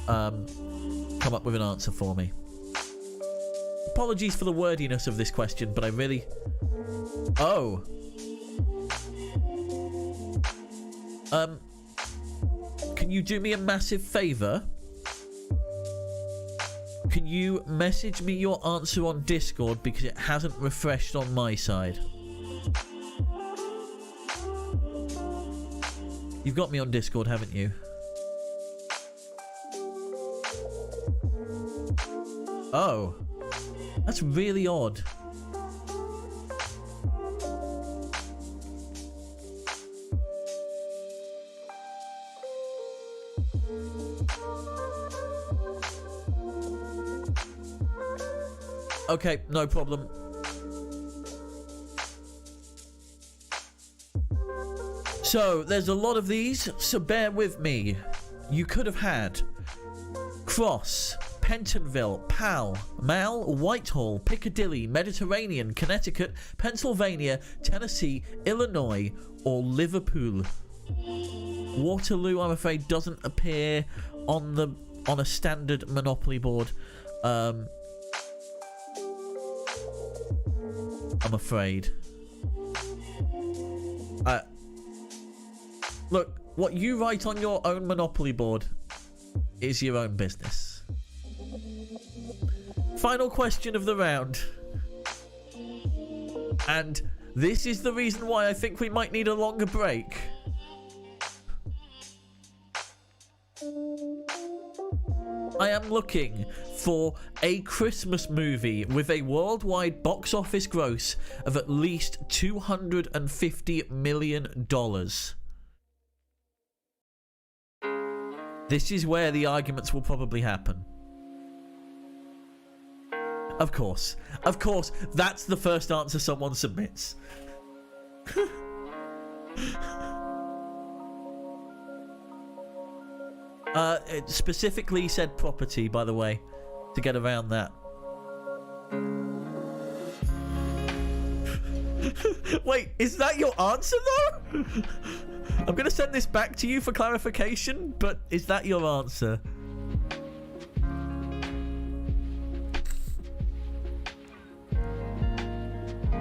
come up with an answer for me. Apologies for the wordiness of this question, but I really... Oh. Can you do me a massive favour? Can you message me your answer on Discord because it hasn't refreshed on my side? You've got me on Discord, haven't you? Oh. That's really odd. Okay, no problem. So, there's a lot of these, so bear with me. You could have had Cross, Pentonville, Pal, Mal, Whitehall, Piccadilly, Mediterranean, Connecticut, Pennsylvania, Tennessee, Illinois, or Liverpool. Waterloo, I'm afraid, doesn't appear on a standard Monopoly board. I'm afraid. Look, what you write on your own Monopoly board is your own business. Final question of the round. And this is the reason why I think we might need a longer break. I am looking for a Christmas movie with a worldwide box office gross of at least $250 million. This is where the arguments will probably happen. Of course, that's the first answer someone submits. It specifically said property, by the way, to get around that. Wait, is that your answer, though? I'm going to send this back to you for clarification, but is that your answer?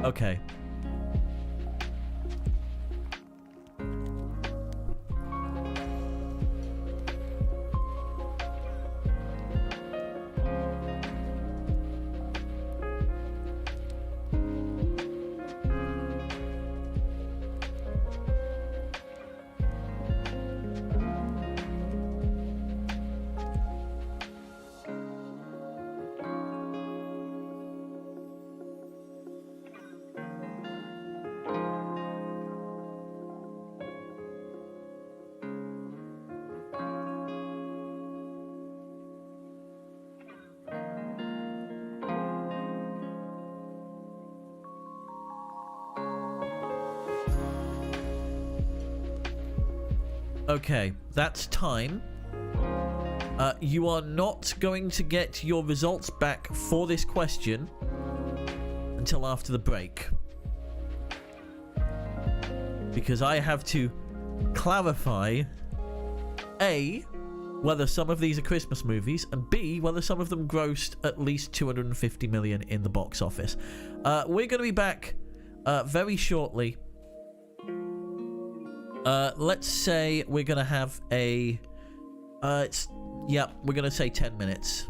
Okay. Okay, that's time. You are not going to get your results back for this question until after the break. Because I have to clarify A, whether some of these are Christmas movies, and B, whether some of them grossed at least $250 million in the box office. We're going to be back very shortly. Let's say we're going to have a... we're going to say 10 minutes. So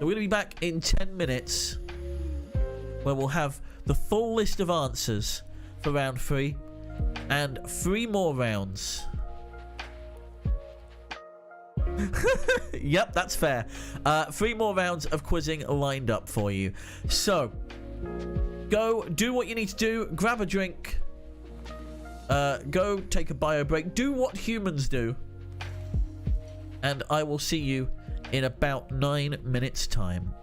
we're going to be back in 10 minutes, where we'll have the full list of answers for round 3, and 3 more rounds. Yep, that's fair. 3 more rounds of quizzing lined up for you. So, go do what you need to do. Grab a drink. Go take a bio break. Do what humans do. and I will see you in about 9 minutes' time.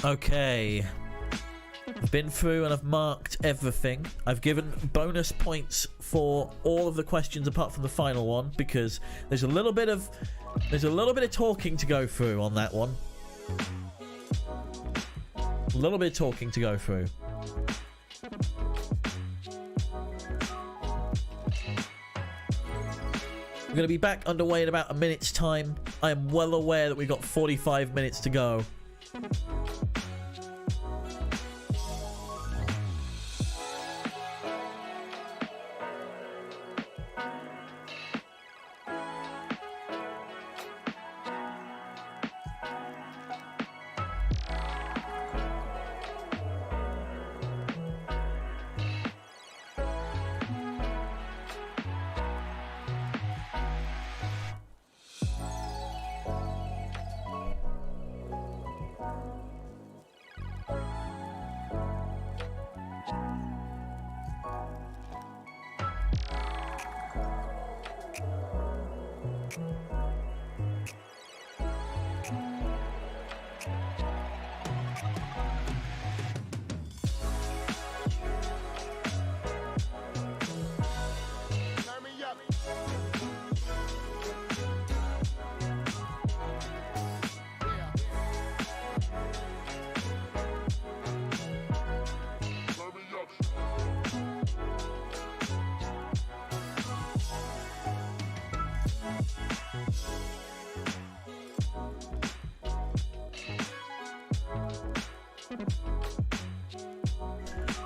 Okay. I've been through and I've marked everything. I've given bonus points for all of the questions apart from the final one because there's a little bit of talking to go through on that one. A little bit of talking to go through. I'm going to be back underway in about a minute's time. I am well aware that we've got 45 minutes to go.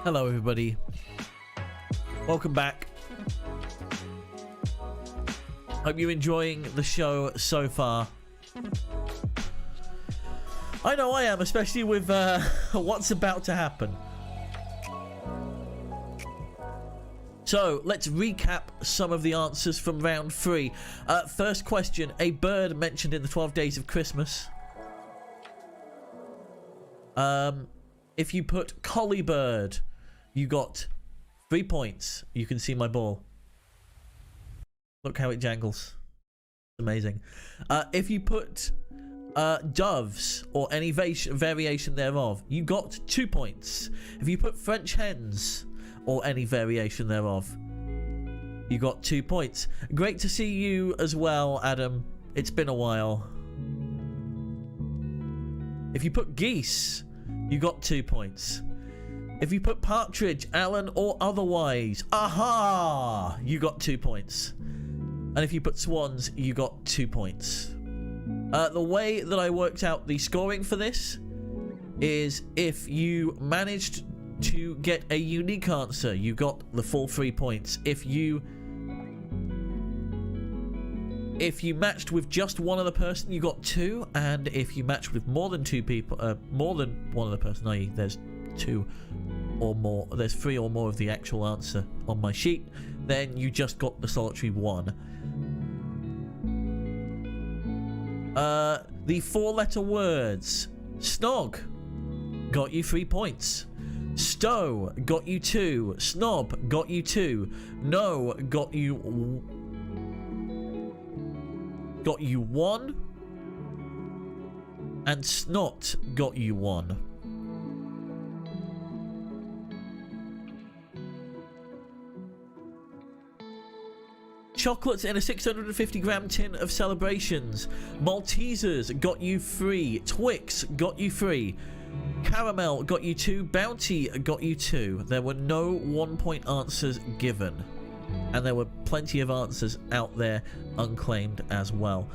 Hello everybody, welcome back. Hope you're enjoying the show so far. I know I am, especially with what's about to happen. So let's recap some of the answers from round 3. First question, a bird mentioned in the 12 Days of Christmas. If you put collie bird, you got 3 points. You can see my ball. Look how it jangles. It's amazing. If you put doves or any variation thereof, you got 2 points. If you put French hens or any variation thereof, you got 2 points. Great to see you as well, Adam. It's been a while. If you put geese, you got 2 points. If you put partridge, Alan, or otherwise, aha, you got 2 points. And if you put swans, you got 2 points. The way that I worked out the scoring for this is if you managed to get a unique answer, you got the full 3 points. If you matched with just one other person, you got 2, and if you matched with more than 2 people, more than one other person, i.e. there's 2 or more, there's 3 or more of the actual answer on my sheet, then you just got the solitary 1. The 4-letter words. Snog got you 3 points. Stow got you 2. Snob got you 2. No got you 1. And snot got you 1. Chocolates in a 650-gram tin of Celebrations. Maltesers got you 3. Twix got you 3. Caramel got you 2. Bounty got you 2. There were no 1-point answers given. And there were plenty of answers out there unclaimed as well.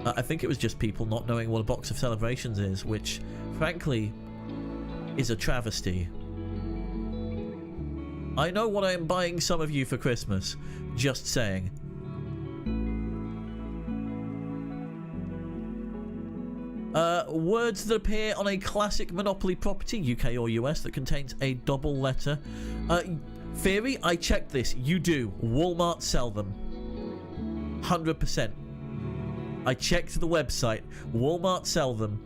I think it was just people not knowing what a box of Celebrations is, which, frankly, is a travesty. I know what I am buying some of you for Christmas. Just saying. Words that appear on a classic Monopoly property, UK or US, that contains a double letter. Theory, I checked this. You do. Walmart sell them. 100%. I checked the website. Walmart sell them.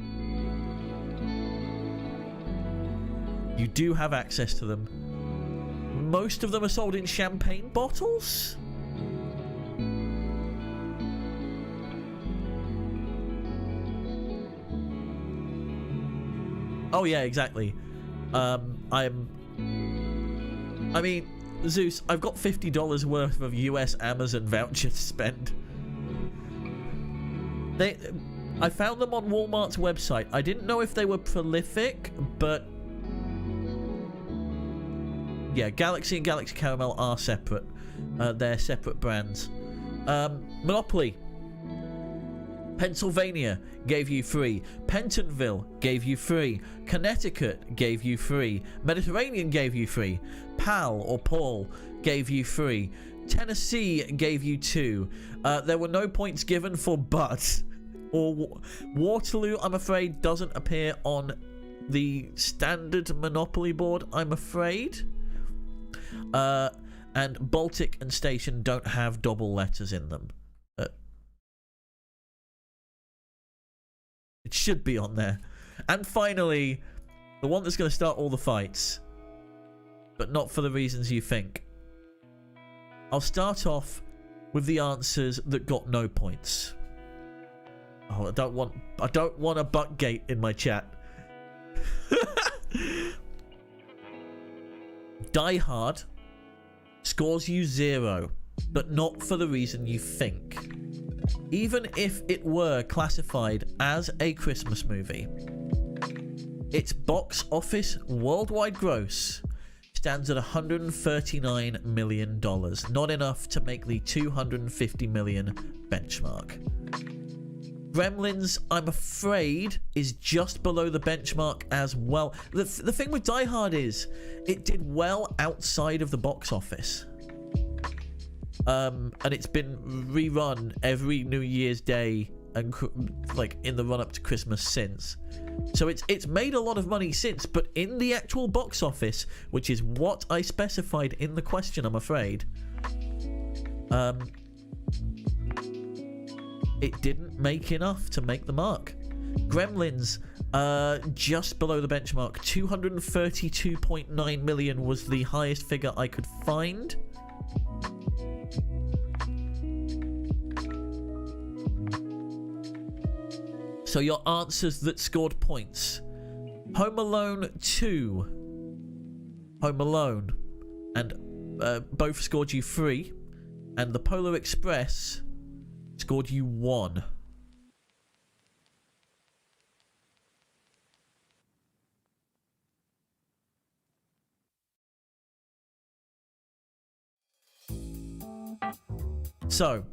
You do have access to them. Most of them are sold in champagne bottles. Oh yeah, exactly. I mean, Zeus, I've got $50 worth of US Amazon voucher to spend. I found them on Walmart's website. I didn't know if they were prolific, but yeah, Galaxy and Galaxy Caramel are separate. They're separate brands. Monopoly. Pennsylvania gave you free. Pentonville gave you free. Connecticut gave you free. Mediterranean gave you free. Pal or Paul gave you free. Tennessee gave you 2. There were no points given for but or Waterloo. I'm afraid doesn't appear on the standard Monopoly board, I'm afraid. And Baltic and Station don't have double letters in them. It should be on there. And finally, the one that's going to start all the fights, but not for the reasons you think. I'll start off with the answers that got no points. Oh, I don't want a buttgate in my chat. Die Hard scores you 0, but not for the reason you think. Even if it were classified as a Christmas movie, its box office worldwide gross stands at $139 million. Not enough to make the $250 million benchmark. Gremlins, I'm afraid, is just below the benchmark as well. The thing with Die Hard is, it did well outside of the box office. And it's been rerun every New Year's Day and like in the run-up to Christmas since. So it's made a lot of money since, but in the actual box office, which is what I specified in the question, I'm afraid, it didn't make enough to make the mark. Gremlins, just below the benchmark. 232.9 million was the highest figure I could find. So your answers that scored points: Home Alone 2, Home Alone, and both scored you 3, and the Polar Express scored you 1. So,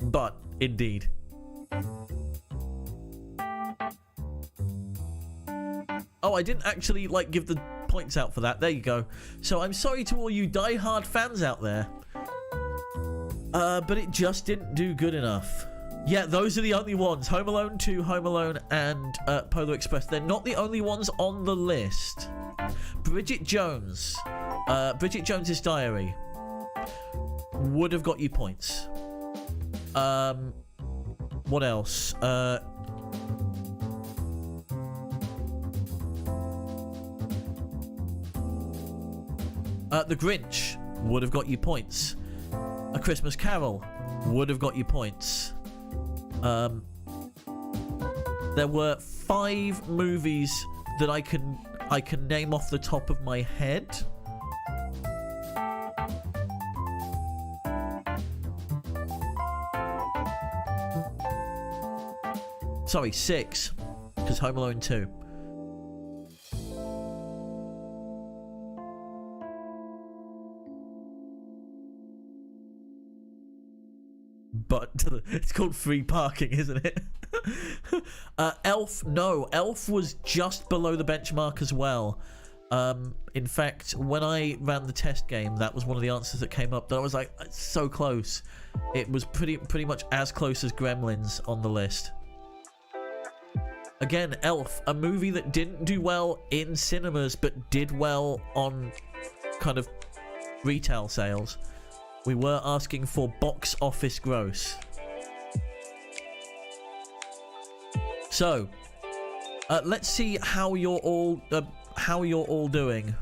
but indeed. Oh, I didn't actually like give the points out for that. There you go. So I'm sorry to all you Die Hard fans out there. But it just didn't do good enough. Yeah, those are the only ones. Home Alone 2, Home Alone, and Polar Express. They're not the only ones on the list. Bridget Jones. Bridget Jones's Diary would have got you points. What else? The Grinch would have got you points. A Christmas Carol would have got you points. There were 5 movies that I can name off the top of my head. Sorry, 6, because Home Alone 2. But it's called free parking, isn't it? Elf, no. Elf was just below the benchmark as well. In fact, when I ran the test game, that was one of the answers that came up. That I was like, it's so close. It was pretty much as close as Gremlins on the list. Again, Elf, a movie that didn't do well in cinemas, but did well on kind of retail sales. We were asking for box office gross. So, let's see how you're all doing.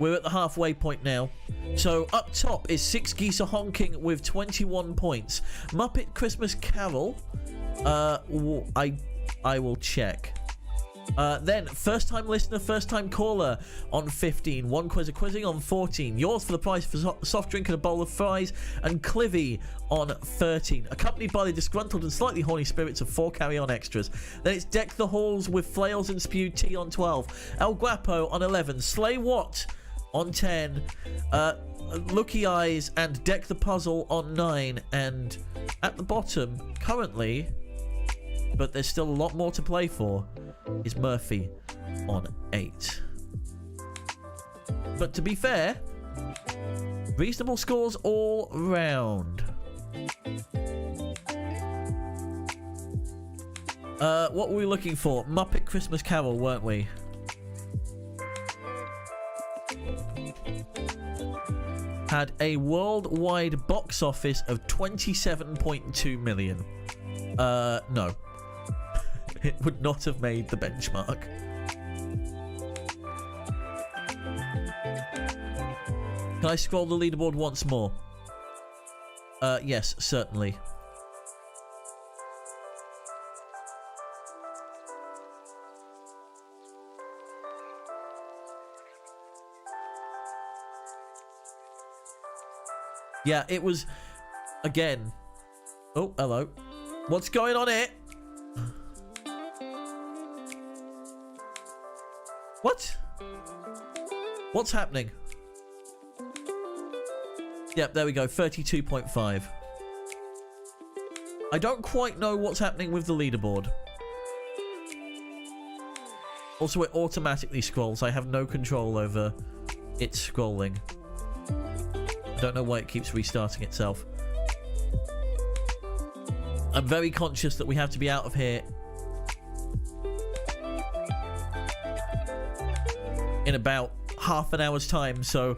We're at the halfway point now. So up top is Six Geese a Honking with 21 points. Muppet Christmas Carol. I will check. Then first time listener, first time caller on 15. One Quizzer Quizzing on 14. Yours for the price for soft drink and a bowl of fries. And Clivy on 13. Accompanied by the disgruntled and slightly horny spirits of 4 carry-on extras. Then it's Deck the Halls with flails and spewed tea on 12. El Guapo on 11. Slay What on 10. Looky Eyes and Deck the Puzzle on 9. And at the bottom, currently, but there's still a lot more to play for, is Murphy on 8. But to be fair, reasonable scores all round. What were we looking for? Muppet Christmas Carol, weren't we? Had a worldwide box office of 27.2 million. No. It would not have made the benchmark. Can I scroll the leaderboard once more? Yes, certainly. Yeah, it was... Again. Oh, hello. What's going on here? What? What's happening? Yep, there we go. 32.5. I don't quite know what's happening with the leaderboard. Also, it automatically scrolls. I have no control over it scrolling. I don't know why it keeps restarting itself. I'm very conscious that we have to be out of here in about half an hour's time, so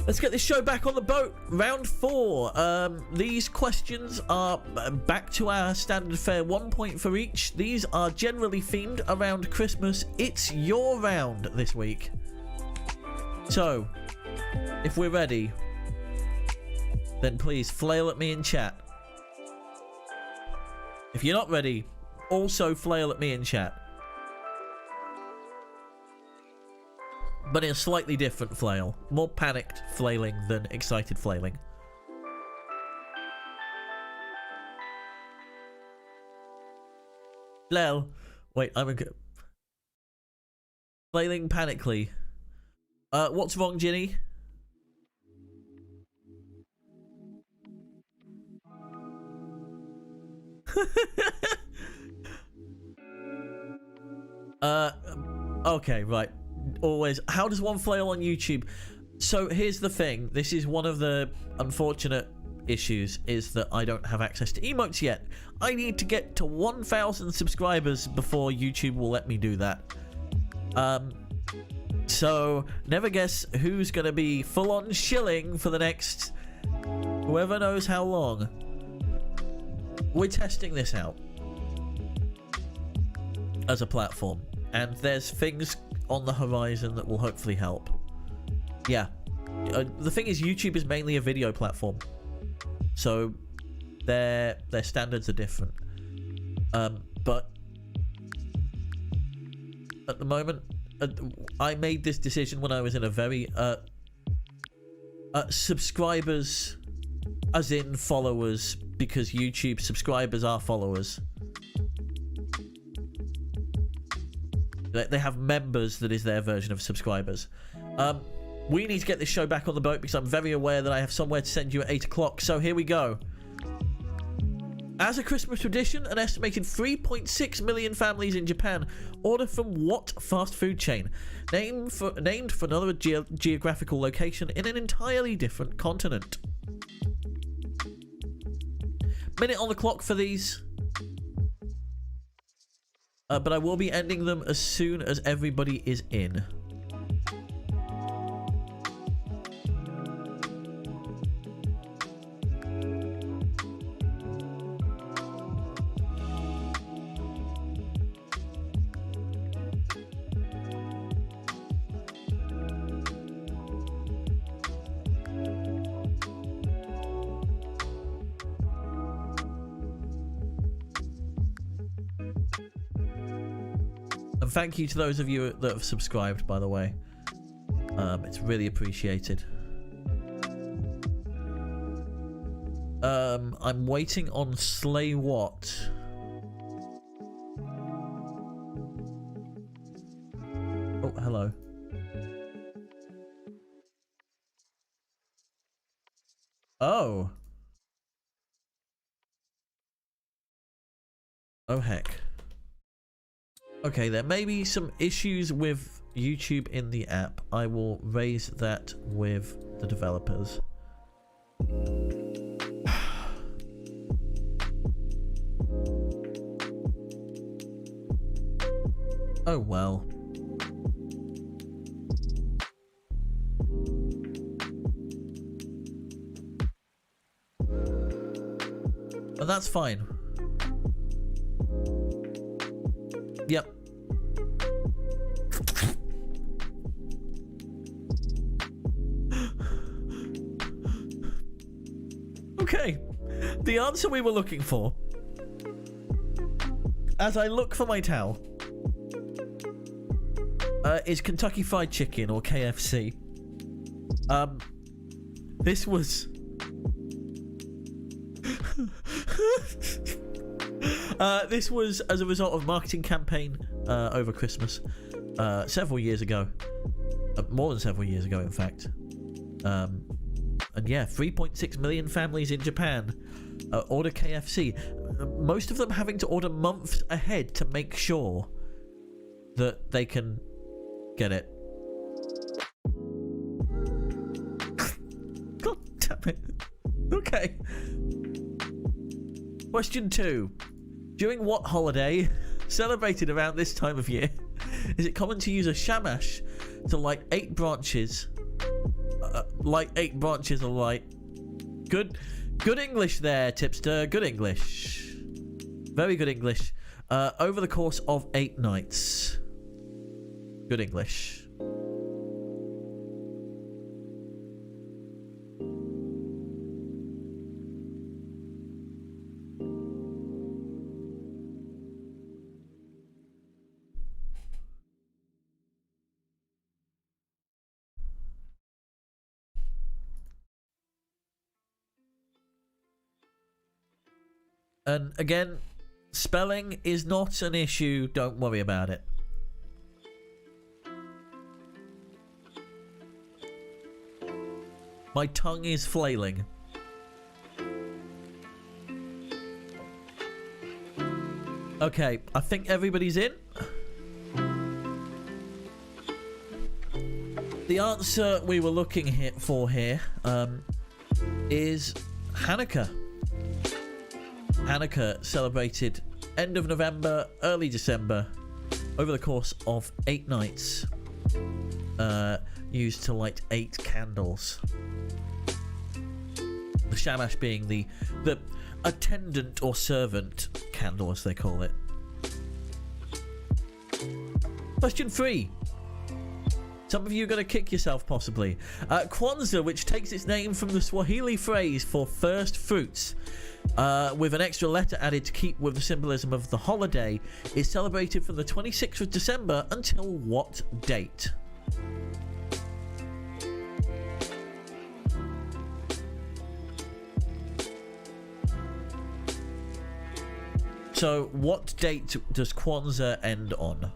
let's get this show back on the boat. Round 4. These questions are back to our standard fare, 1 point for each. These are generally themed around Christmas. It's your round this week. So, if we're ready, then please flail at me in chat. If you're not ready, also flail at me in chat. But in a slightly different flail. More panicked flailing than excited flailing. Flail. Wait, I'm a... Flailing panically. What's wrong, Ginny? Okay, right. Always. How does one flail on YouTube? So here's the thing. This is one of the unfortunate issues, is that I don't have access to emotes yet. I need to get to 1,000 subscribers before YouTube will let me do that. So never guess who's going to be full-on shilling for the next whoever knows how long. We're testing this out as a platform, and there's things on the horizon that will hopefully help. Yeah. The thing is, YouTube is mainly a video platform, so their standards are different. But at the moment, I made this decision when I was in a very subscribers, as in followers, because YouTube subscribers are followers. They have members that is their version of subscribers. We need to get this show back on the boat because I'm very aware that I have somewhere to send you at 8 o'clock. So here we go. As a Christmas tradition, an estimated 3.6 million families in Japan order from what fast food chain? Named for another geographical location in an entirely different continent. Minute on the clock for these. But I will be ending them as soon as everybody is in. Thank you to those of you that have subscribed, by the way. It's really appreciated. I'm waiting on Slay What. Oh, hello. Oh. Oh, heck. Okay, there may be some issues with YouTube in the app. I will raise that with the developers. Oh, well. But that's fine. Yep. Okay. The answer we were looking for. As I look for my towel. Is Kentucky Fried Chicken or KFC. This was... this was as a result of a marketing campaign over Christmas several years ago. More than several years ago, in fact. And yeah, 3.6 million families in Japan order KFC. Most of them having to order months ahead to make sure that they can get it. God damn it. Okay. Question 2. During what holiday, celebrated around this time of year, is it common to use a shamash to light 8 branches? Light 8 branches of light. Good English there, tipster. Good English. Very good English. Over the course of 8 nights. Good English. And again, spelling is not an issue. Don't worry about it. My tongue is flailing. Okay, I think everybody's in. The answer we were looking for here is Hanukkah. Hanukkah celebrated end of November, early December, over the course of 8 nights. Used to light 8 candles. The shamash being the attendant or servant candle, as they call it. Question 3. Some of you are going to kick yourself, possibly. Kwanzaa, which takes its name from the Swahili phrase for first fruits, with an extra letter added to keep with the symbolism of the holiday, is celebrated from the 26th of December until what date? So, what date does Kwanzaa end on?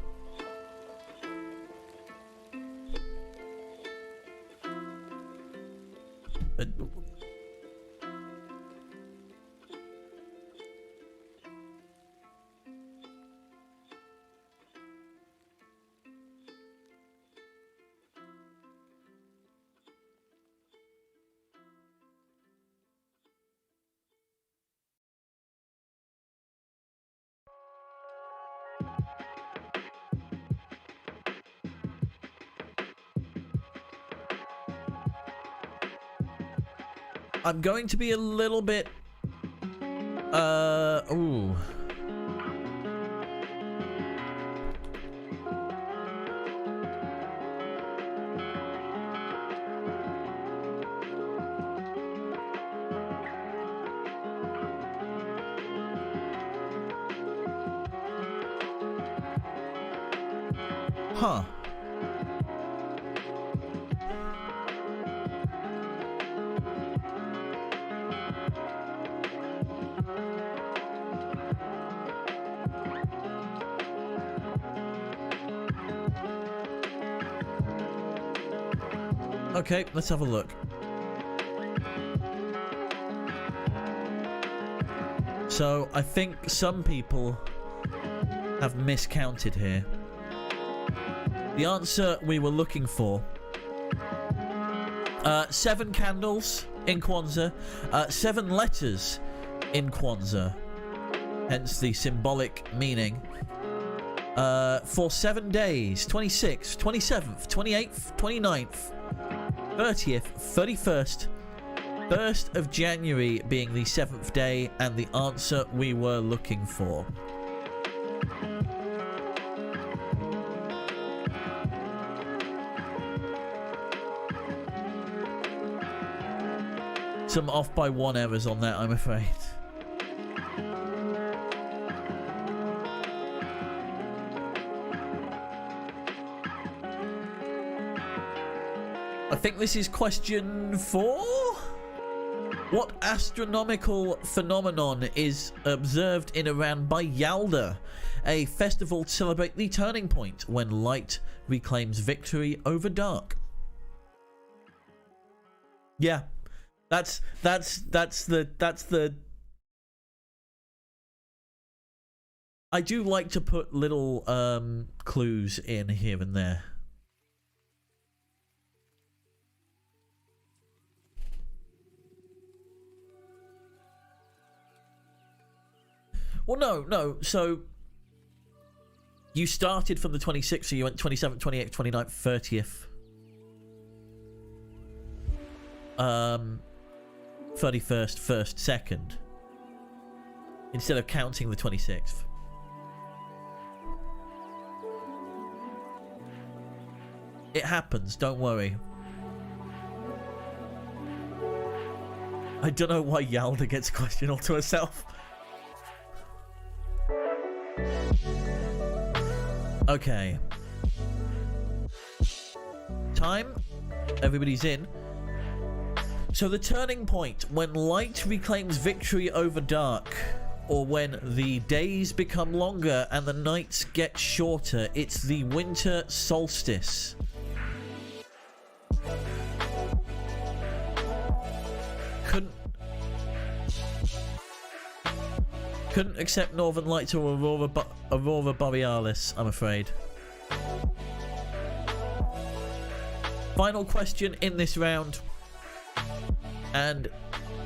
I'm going to be a little bit... Ooh. Huh. Okay, let's have a look. So, I think some people have miscounted here. The answer we were looking for. 7 candles in Kwanzaa. 7 letters in Kwanzaa. Hence the symbolic meaning. For 7 days. 26th, 27th, 28th, 29th, 30th, 31st, 1st of January being the 7th day, and the answer we were looking for. Some off by 1 errors on that, I'm afraid. I think this is question 4? What astronomical phenomenon is observed in Iran by Yalda, a festival to celebrate the turning point when light reclaims victory over dark? Yeah, that's the. I do like to put little clues in here and there. Well, no. So, you started from the 26th, so you went 27th, 28th, 29th, 30th. 31st, 1st, 2nd. Instead of counting the 26th. It happens, don't worry. I don't know why Yalda gets a question all to herself. Okay. Time. Everybody's in. So the turning point when light reclaims victory over dark, or when the days become longer and the nights get shorter, it's the winter solstice. Couldn't accept Northern Lights or Aurora Borealis, I'm afraid. Final question in this round. And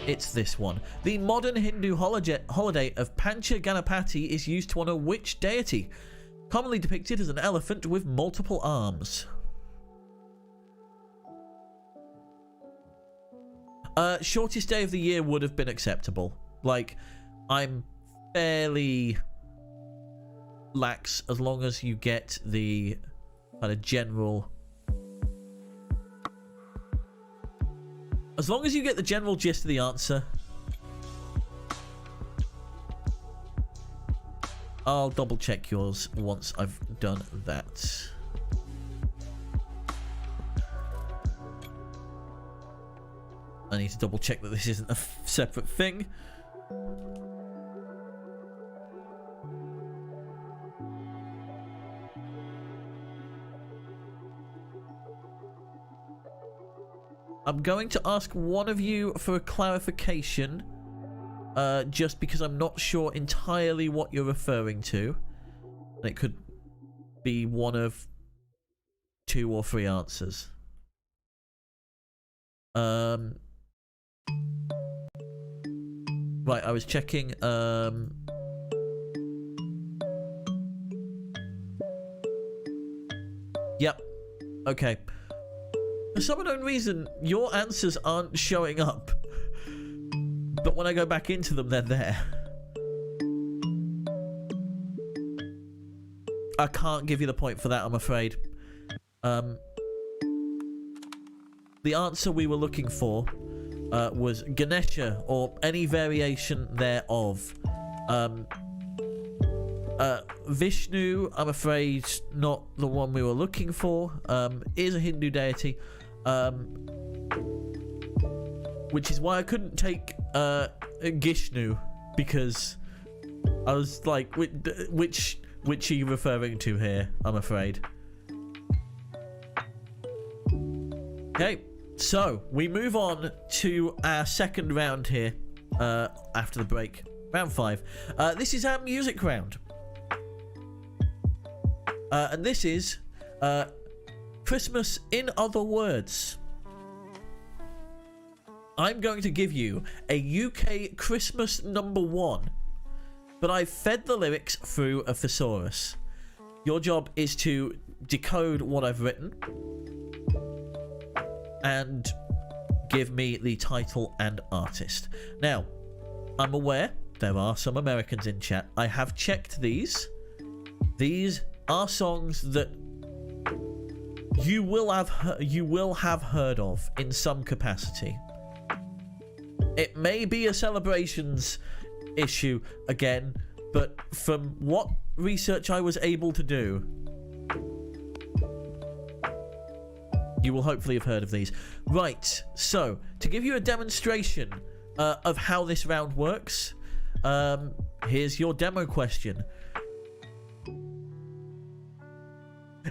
it's this one. The modern Hindu holiday of Pancha Ganapati is used to honour which deity? Commonly depicted as an elephant with multiple arms. Shortest day of the year would have been acceptable. Like, I'm fairly lax as long as you get the kind of general. As long as you get the general gist of the answer. I'll double check yours once I've done that. I need to double check that this isn't a separate thing. I'm going to ask one of you for a clarification, just because I'm not sure entirely what you're referring to. It could be one of 2 or 3 answers. Right, I was checking. Yep. Okay. For some unknown reason, your answers aren't showing up. But when I go back into them, they're there. I can't give you the point for that, I'm afraid. The answer we were looking for was Ganesha, or any variation thereof. Vishnu, I'm afraid, not the one we were looking for. Is a Hindu deity, which is why I couldn't take Gishnu, because I was like, which are you referring to here? I'm afraid. Okay, so we move on to our second round here after the break. Round 5. This is our music round. And this is Christmas in other words. I'm going to give you a UK Christmas #1, but I've fed the lyrics through a thesaurus. Your job is to decode what I've written and give me the title and artist. Now, I'm aware there are some Americans in chat. I have checked these. These are songs that you will have heard of in some capacity. It may be a celebrations issue again, but from what research I was able to do, you will hopefully have heard of these. Right, so to give you a demonstration of how this round works, here's your demo question.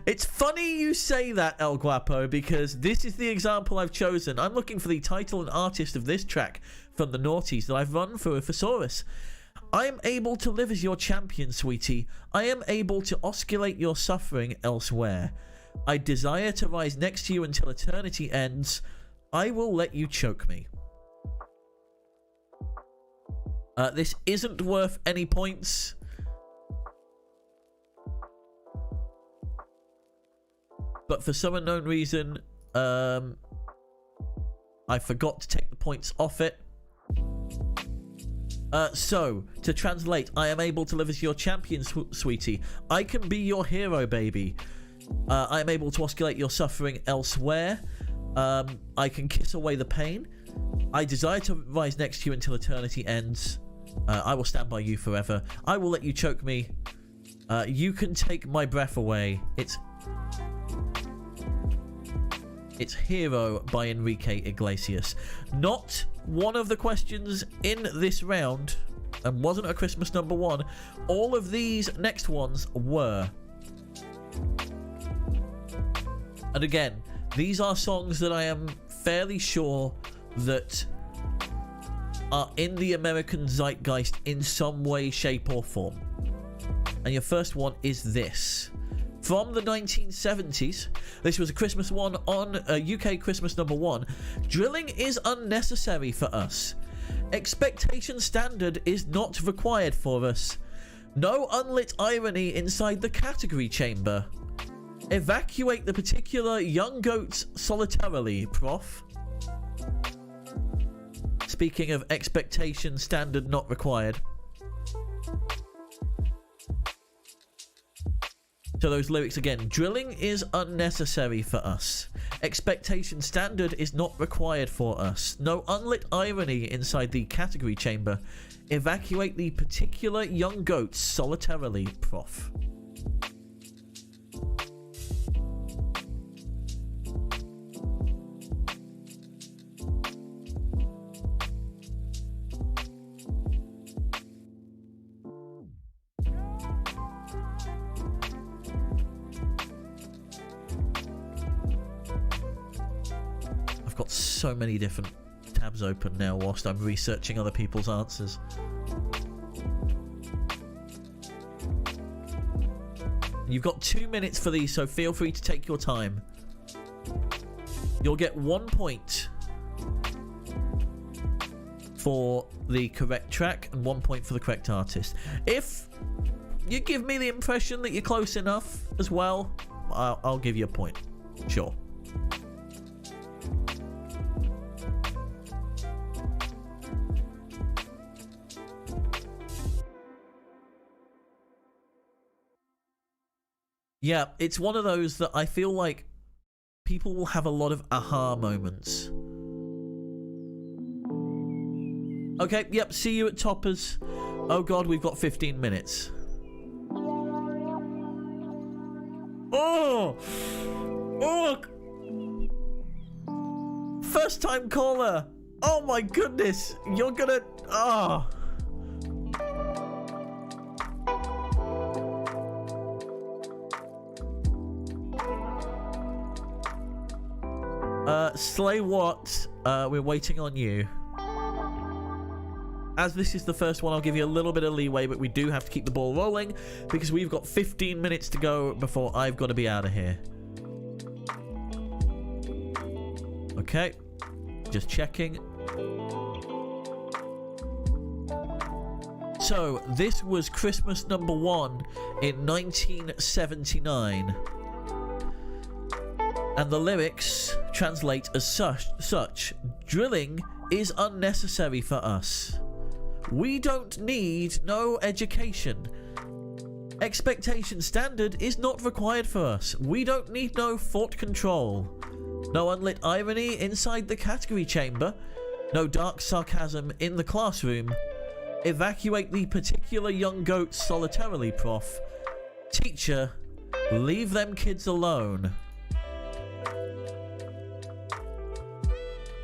It's funny you say that, El Guapo, because this is the example I've chosen. I'm looking for the title and artist of this track from the noughties that I've run through a thesaurus. I am able to live as your champion, sweetie. I am able to osculate your suffering elsewhere. I desire to rise next to you until eternity ends. I will let you choke me. This isn't worth any points. But for some unknown reason, I forgot to take the points off it. So, to translate, I am able to live as your champion, sweetie. I can be your hero, baby. I am able to osculate your suffering elsewhere. I can kiss away the pain. I desire to rise next to you until eternity ends. I will stand by you forever. I will let you choke me. You can take my breath away. It's Hero by Enrique Iglesias. Not one of the questions in this round, and wasn't a Christmas #1. All of these next ones were. And again, these are songs that I am fairly sure that are in the American zeitgeist in some way, shape, or form. And your first one is this. From the 1970s, this was a Christmas one on UK Christmas #1. Drilling is unnecessary for us. Expectation standard is not required for us. No unlit irony inside the category chamber. Evacuate the particular young goats solitarily, prof. Speaking of expectation standard not required. So those lyrics again. Drilling is unnecessary for us. Expectation standard is not required for us. No unlit irony inside the category chamber. Evacuate the particular young goats solitarily, prof. Got so many different tabs open now whilst I'm researching other people's answers. You've got 2 minutes for these, so feel free to take your time. You'll get 1 point for the correct track and 1 point for the correct artist. If you give me the impression that you're close enough as well, I'll give you a point. Sure. Yeah, it's one of those that I feel like people will have a lot of aha moments. Okay, yep, see you at Toppers. Oh god, we've got 15 minutes. Oh! Oh! First time caller! Oh my goodness! You're gonna... Oh! Slay what? We're waiting on you. As this is the first one, I'll give you a little bit of leeway, but we do have to keep the ball rolling because we've got 15 minutes to go before I've got to be out of here. Okay. Just checking. So, this was Christmas number 1 in 1979. And the lyrics translate as such. Drilling is unnecessary for us. We don't need no education. Expectation standard is not required for us. We don't need no thought control. No unlit irony inside the category chamber. No dark sarcasm in the classroom. Evacuate the particular young goats solitarily, prof. Teacher, leave them kids alone.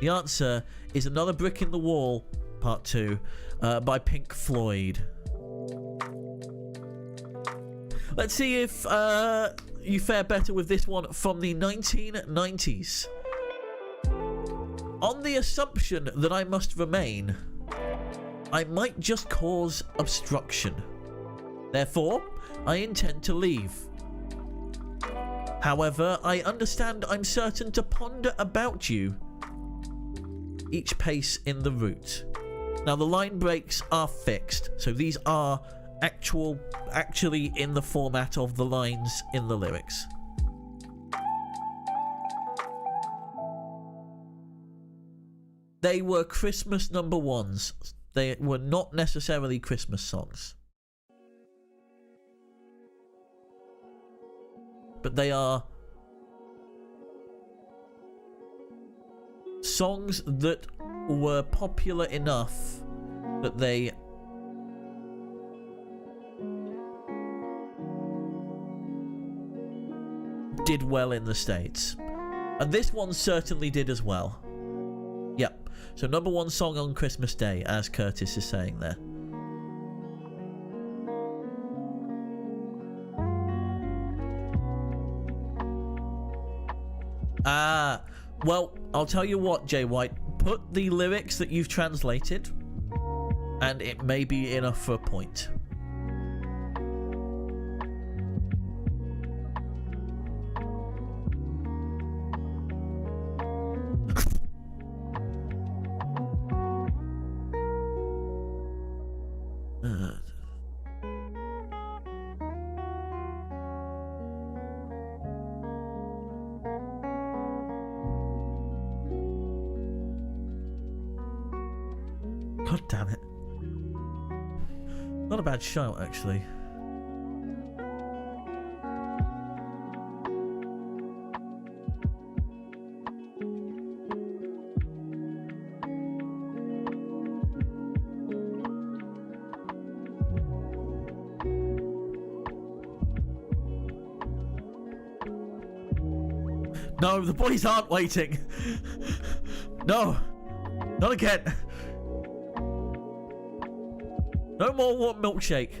The answer is Another Brick in the Wall, Part 2, by Pink Floyd. Let's see if you fare better with this one from the 1990s. On the assumption that I must remain, I might just cause obstruction. Therefore, I intend to leave. However, I understand I'm certain to ponder about you each pace in the route. Now the line breaks are fixed, so these are actually in the format of the lines in the lyrics. They were Christmas number 1s. They were not necessarily Christmas songs. But they are songs that were popular enough that they did well in the States. And this one certainly did as well. Yep. So number 1 song on Christmas Day, as Curtis is saying there. Well, I'll tell you what, Jay White. Put the lyrics that you've translated, and it may be enough for a point. God damn it. Not a bad shout, actually. No, the boys aren't waiting. No, not again. No more warm milkshake.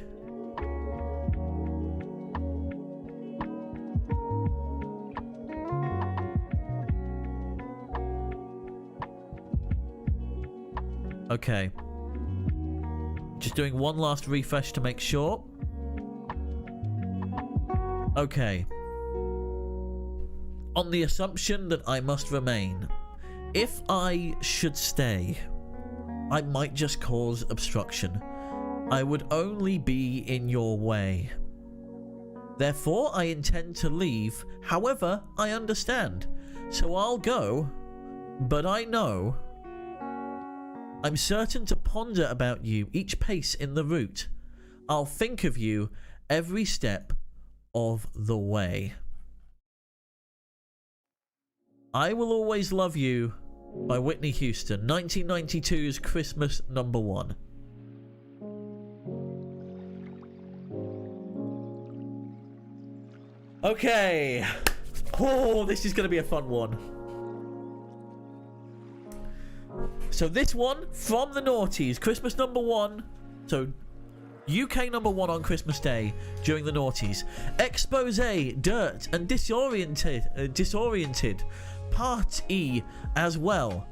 Okay. Just doing one last refresh to make sure. Okay. On the assumption that I must remain. If I should stay, I might just cause obstruction. I would only be in your way. Therefore, I intend to leave. However, I understand. So I'll go, but I know. I'm certain to ponder about you each pace in the route. I'll think of you every step of the way. I Will Always Love You by Whitney Houston, 1992's Christmas number 1. Okay. Oh, this is going to be a fun one. So this one from the noughties, Christmas number 1. So UK number 1 on Christmas Day during the noughties. Expose, dirt and disoriented. Part E as well.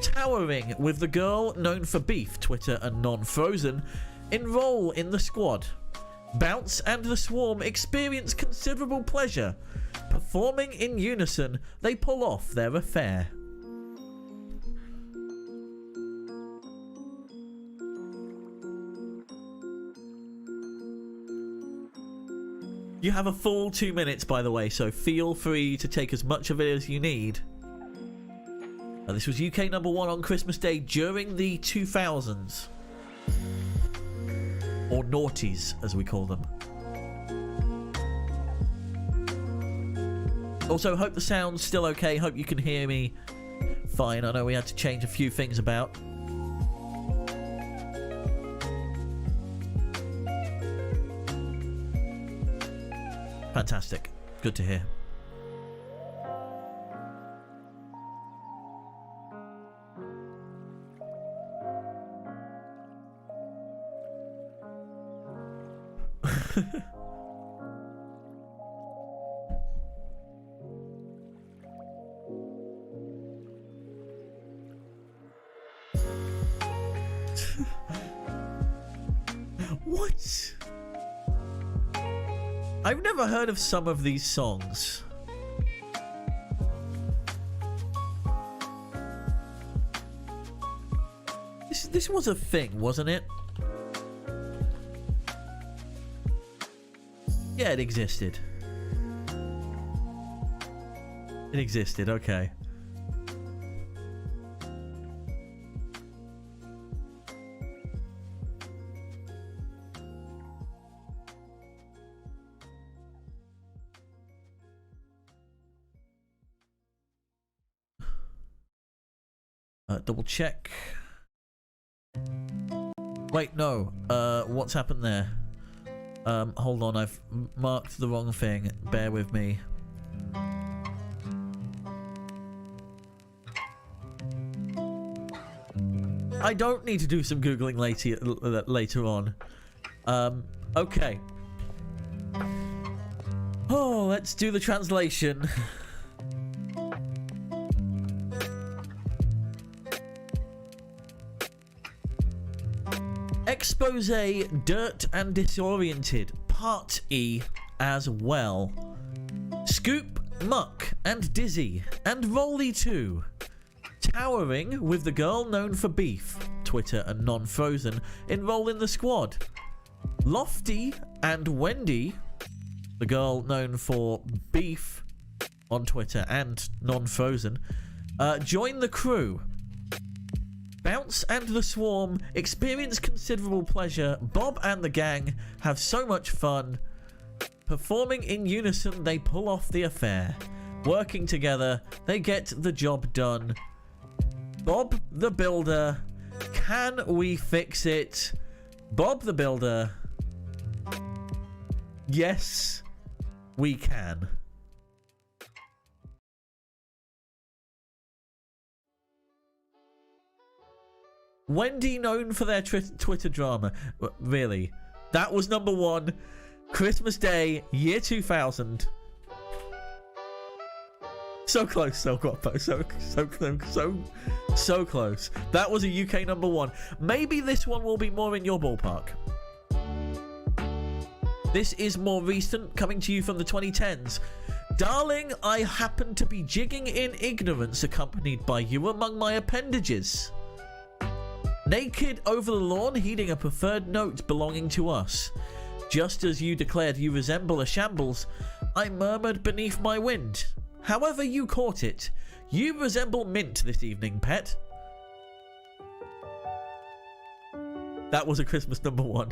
Towering with the girl known for beef, Twitter and non-frozen. Enroll in the squad. Bounce and the swarm experience considerable pleasure. Performing in unison, they pull off their affair. You have a full 2 minutes, by the way, so feel free to take as much of it as you need. This was UK number 1 on Christmas Day during the 2000s. Or noughties, as we call them. Also, hope the sound's still okay. Hope you can hear me fine. I know we had to change a few things about. Fantastic. Good to hear. What? I've never heard of some of these songs. This was a thing, wasn't it? Yeah, it existed. It existed, okay. Double check. Wait, no. What's happened there? Hold on, I've marked the wrong thing. Bear with me. I don't need to do some Googling later on. Okay. Oh, let's do the translation. Expose, dirt and disoriented. Part E as well. Scoop, muck and dizzy. And rolly too. Towering with the girl known for beef, Twitter and non-frozen. Enroll in the squad. Lofty and Wendy, the girl known for beef on Twitter and non-frozen. Join the crew. Bounce and the swarm experience considerable pleasure. Bob and the gang have so much fun. Performing in unison, they pull off the affair. Working together, they get the job done. Bob the Builder, can we fix it? Bob the Builder, yes, we can. Wendy, known for their Twitter drama. Really? That was number 1. Christmas Day, year 2000. So close, so close. So close. That was a UK number 1. Maybe this one will be more in your ballpark. This is more recent, coming to you from the 2010s. Darling, I happen to be jigging in ignorance, accompanied by you among my appendages. Naked over the lawn, heeding a preferred note belonging to us. Just as you declared you resemble a shambles, I murmured beneath my wind. However you caught it, you resemble mint this evening, pet. That was a Christmas number 1.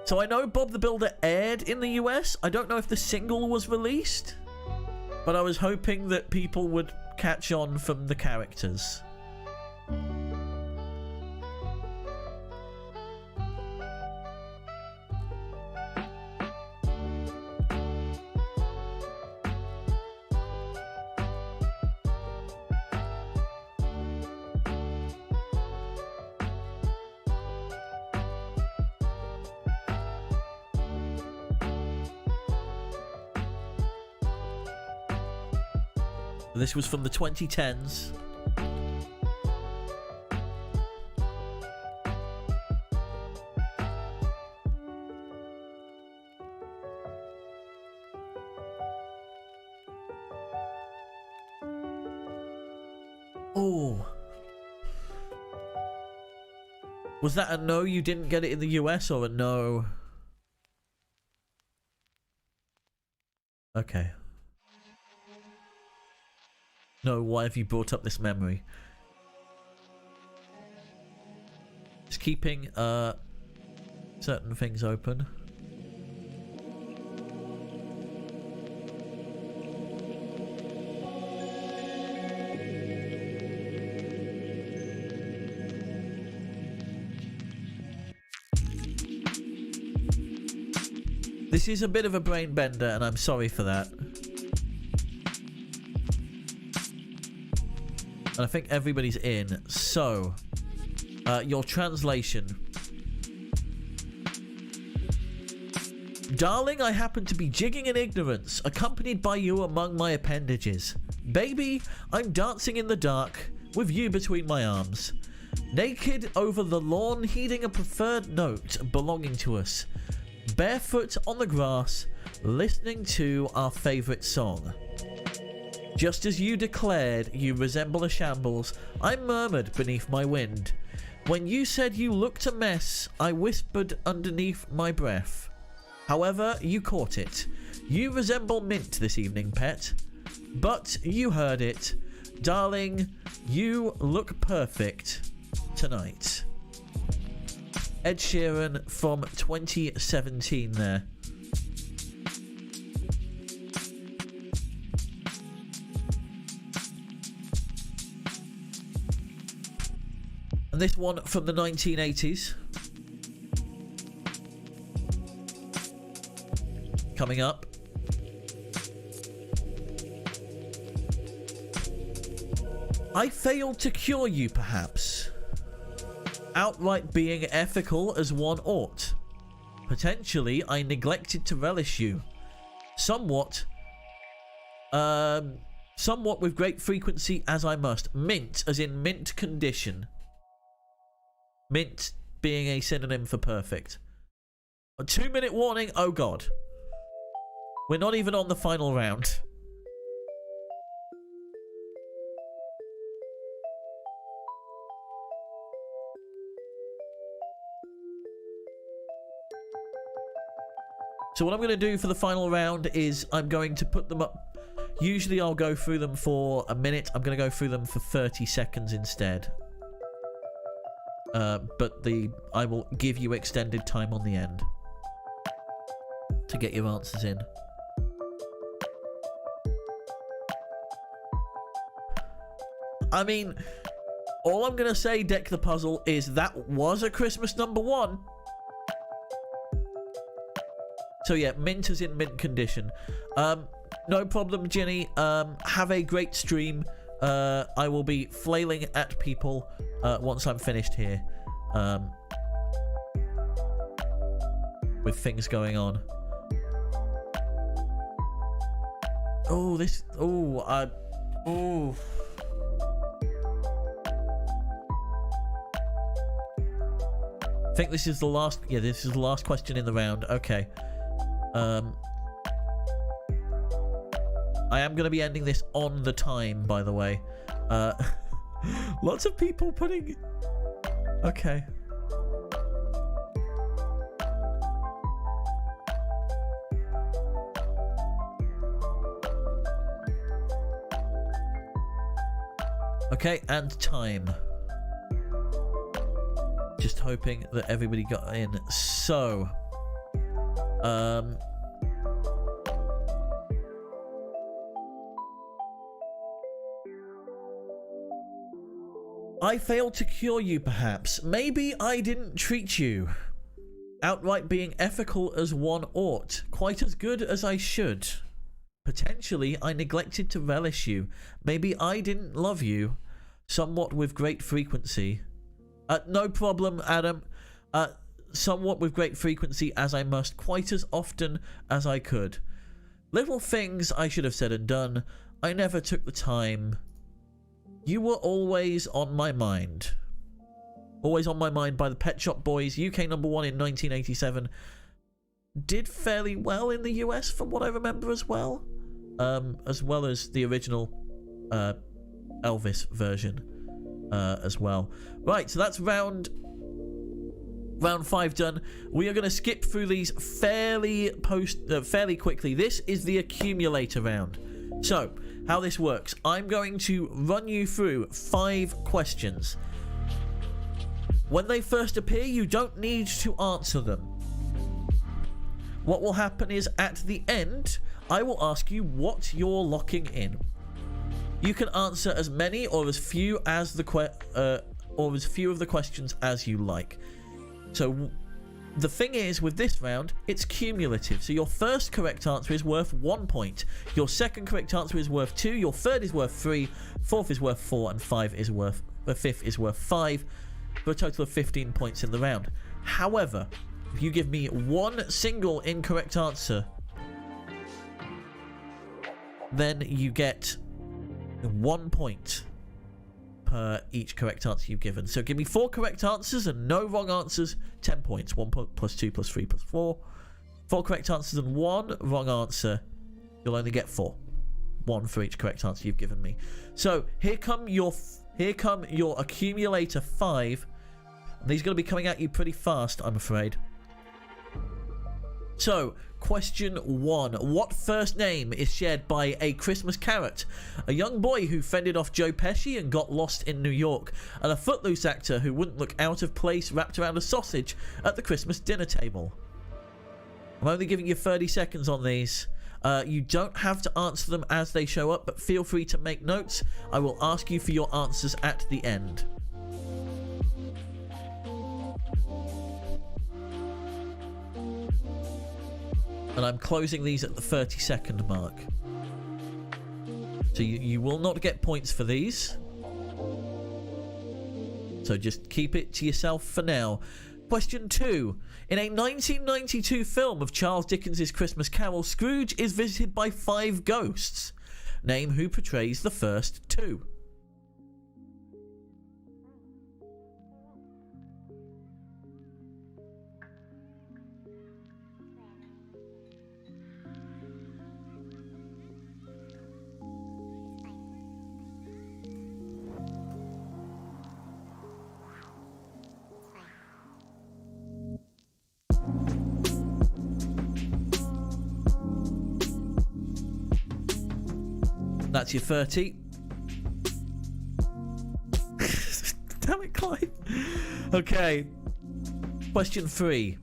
So I know Bob the Builder aired in the US. I don't know if the single was released, but I was hoping that people would catch on from the characters. This was from the 2010s. Oh. Was that a no, you didn't get it in the US, or a no? Okay. No, why have you brought up this memory? Just keeping certain things open. This is a bit of a brain bender, and I'm sorry for that. And I think everybody's in. So, your translation. Darling, I happen to be jigging in ignorance, accompanied by you among my appendages. Baby, I'm dancing in the dark, with you between my arms. Naked over the lawn, heeding a preferred note belonging to us. Barefoot on the grass, listening to our favourite song. Just as you declared you resemble a shambles, I murmured beneath my wind. When you said you looked a mess, I whispered underneath my breath. However, you caught it. You resemble mint this evening, pet. But you heard it. Darling, you look perfect tonight. Ed Sheeran from 2017 there. And this one from the 1980s. Coming up. I failed to cure you, perhaps. Outright being ethical as one ought. Potentially, I neglected to relish you. Somewhat with great frequency as I must. Mint, as in mint condition. Mint being a synonym for perfect. A 2-minute warning, oh god. We're not even on the final round. So what I'm going to do for the final round is I'm going to put them up. Usually I'll go through them for a minute. I'm going to go through them for 30 seconds instead. But I will give you extended time on the end to get your answers in. I mean, all I'm going to say, Deck the Puzzle, is that was a Christmas number one. So yeah, mint is in mint condition. No problem, Ginny. Have a great stream. I will be flailing at people once I'm finished here. With things going on. Oh, this... Oh, oh... I think this is the last... Yeah, this is the last question in the round. Okay. I am going to be ending this on the time, by the way. Lots of people putting... Okay. Okay, and time. Just hoping that everybody got in. So... I failed to cure you, perhaps. Maybe I didn't treat you. Outright being ethical as one ought. Quite as good as I should. Potentially, I neglected to relish you. Maybe I didn't love you. Somewhat with great frequency. No problem, Adam. Somewhat with great frequency as I must. Quite as often as I could. Little things I should have said and done. I never took the time. You were always on my mind. Always on my mind by the Pet Shop Boys. UK #1 in 1987. Did fairly well in the US from what I remember as well. As well as the original Elvis version as well. Right, so that's round 5 done. We are going to skip through these fairly quickly. This is the accumulator round. So, how this works. I'm going to run you through 5 questions. When they first appear, you don't need to answer them. What will happen is, at the end, I will ask you what you're locking in. You can answer as many or as few as the of the questions as you like. So the thing is, with this round, it's cumulative. So your first correct answer is worth 1 point. Your second correct answer is worth 2. Your third is worth 3. Fourth is worth 4, and fifth is worth 5, for a total of 15 points in the round. However, if you give me one single incorrect answer, then you get 1 point per each correct answer you've given. So give me 4 correct answers and no wrong answers, 10 points. 1 plus 2 plus 3 plus 4. 4 correct answers and 1 wrong answer, you'll only get 4. 1 for each correct answer you've given me. So here come your accumulator 5. And these are going to be coming at you pretty fast, I'm afraid. So, question 1. What first name is shared by a Christmas carrot? A young boy who fended off Joe Pesci and got lost in New York, and a Footloose actor who wouldn't look out of place wrapped around a sausage at the Christmas dinner table. I'm only giving you 30 seconds on these. You don't have to answer them as they show up, but feel free to make notes. I will ask you for your answers at the end. And I'm closing these at the 30-second mark. So you will not get points for these. So just keep it to yourself for now. Question 2. In a 1992 film of Charles Dickens' Christmas Carol, Scrooge is visited by 5 ghosts. Name who portrays the first 2. That's your 30. Damn it, Clive. Okay. Question 3.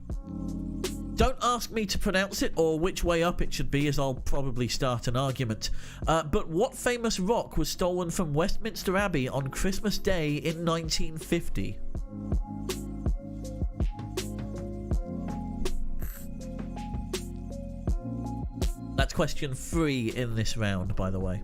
Don't ask me to pronounce it or which way up it should be, as I'll probably start an argument. But what famous rock was stolen from Westminster Abbey on Christmas Day in 1950? That's question 3 in this round, by the way.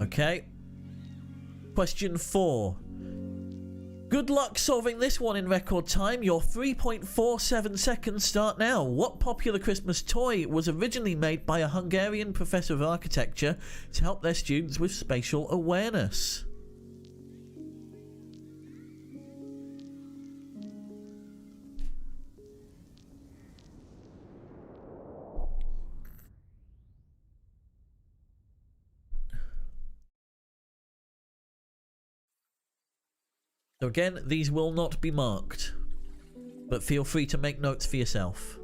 Okay. Question 4. Good luck solving this one in record time. Your 3.47 seconds start now. What popular Christmas toy was originally made by a Hungarian professor of architecture to help their students with spatial awareness? So again, these will not be marked, but feel free to make notes for yourself.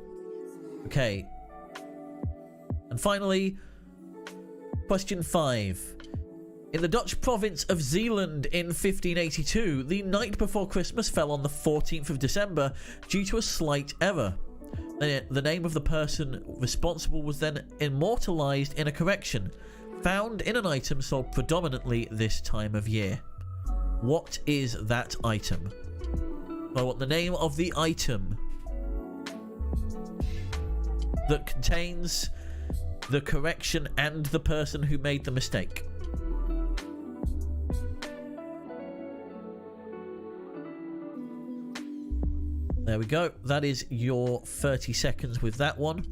Okay. And finally, question 5. In the Dutch province of Zeeland in 1582, the night before Christmas fell on the 14th of December due to a slight error. The name of the person responsible was then immortalized in a correction, found in an item sold predominantly this time of year. What is that item? I want the name of the item that contains the correction and the person who made the mistake. There we go. That is your 30 seconds with that one.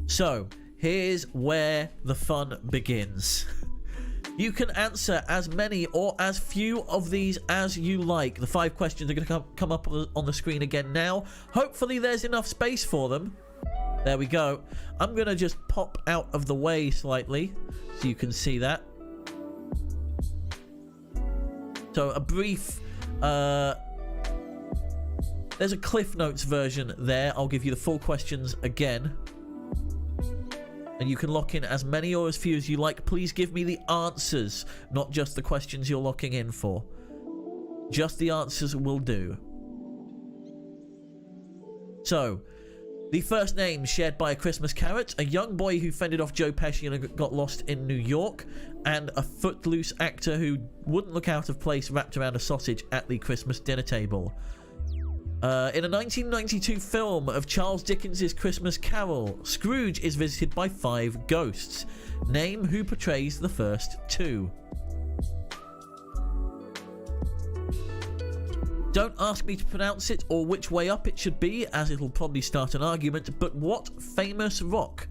So, here's where the fun begins. You can answer as many or as few of these as you like. The 5 questions are going to come up on the screen again now. Hopefully there's enough space for them. There we go. I'm going to just pop out of the way slightly so you can see that. So a brief... there's a Cliff Notes version there. I'll give you the full questions again. And you can lock in as many or as few as you like. Please give me the answers, not just the questions you're locking in for. Just the answers will do. So, the first name shared by a Christmas carrot, a young boy who fended off Joe Pesci and got lost in New York, and a footloose actor who wouldn't look out of place wrapped around a sausage at the Christmas dinner table. In a 1992 film of Charles Dickens' Christmas Carol, Scrooge is visited by 5 ghosts. Name who portrays the first 2. Don't ask me to pronounce it or which way up it should be, as it'll probably start an argument, but what famous rock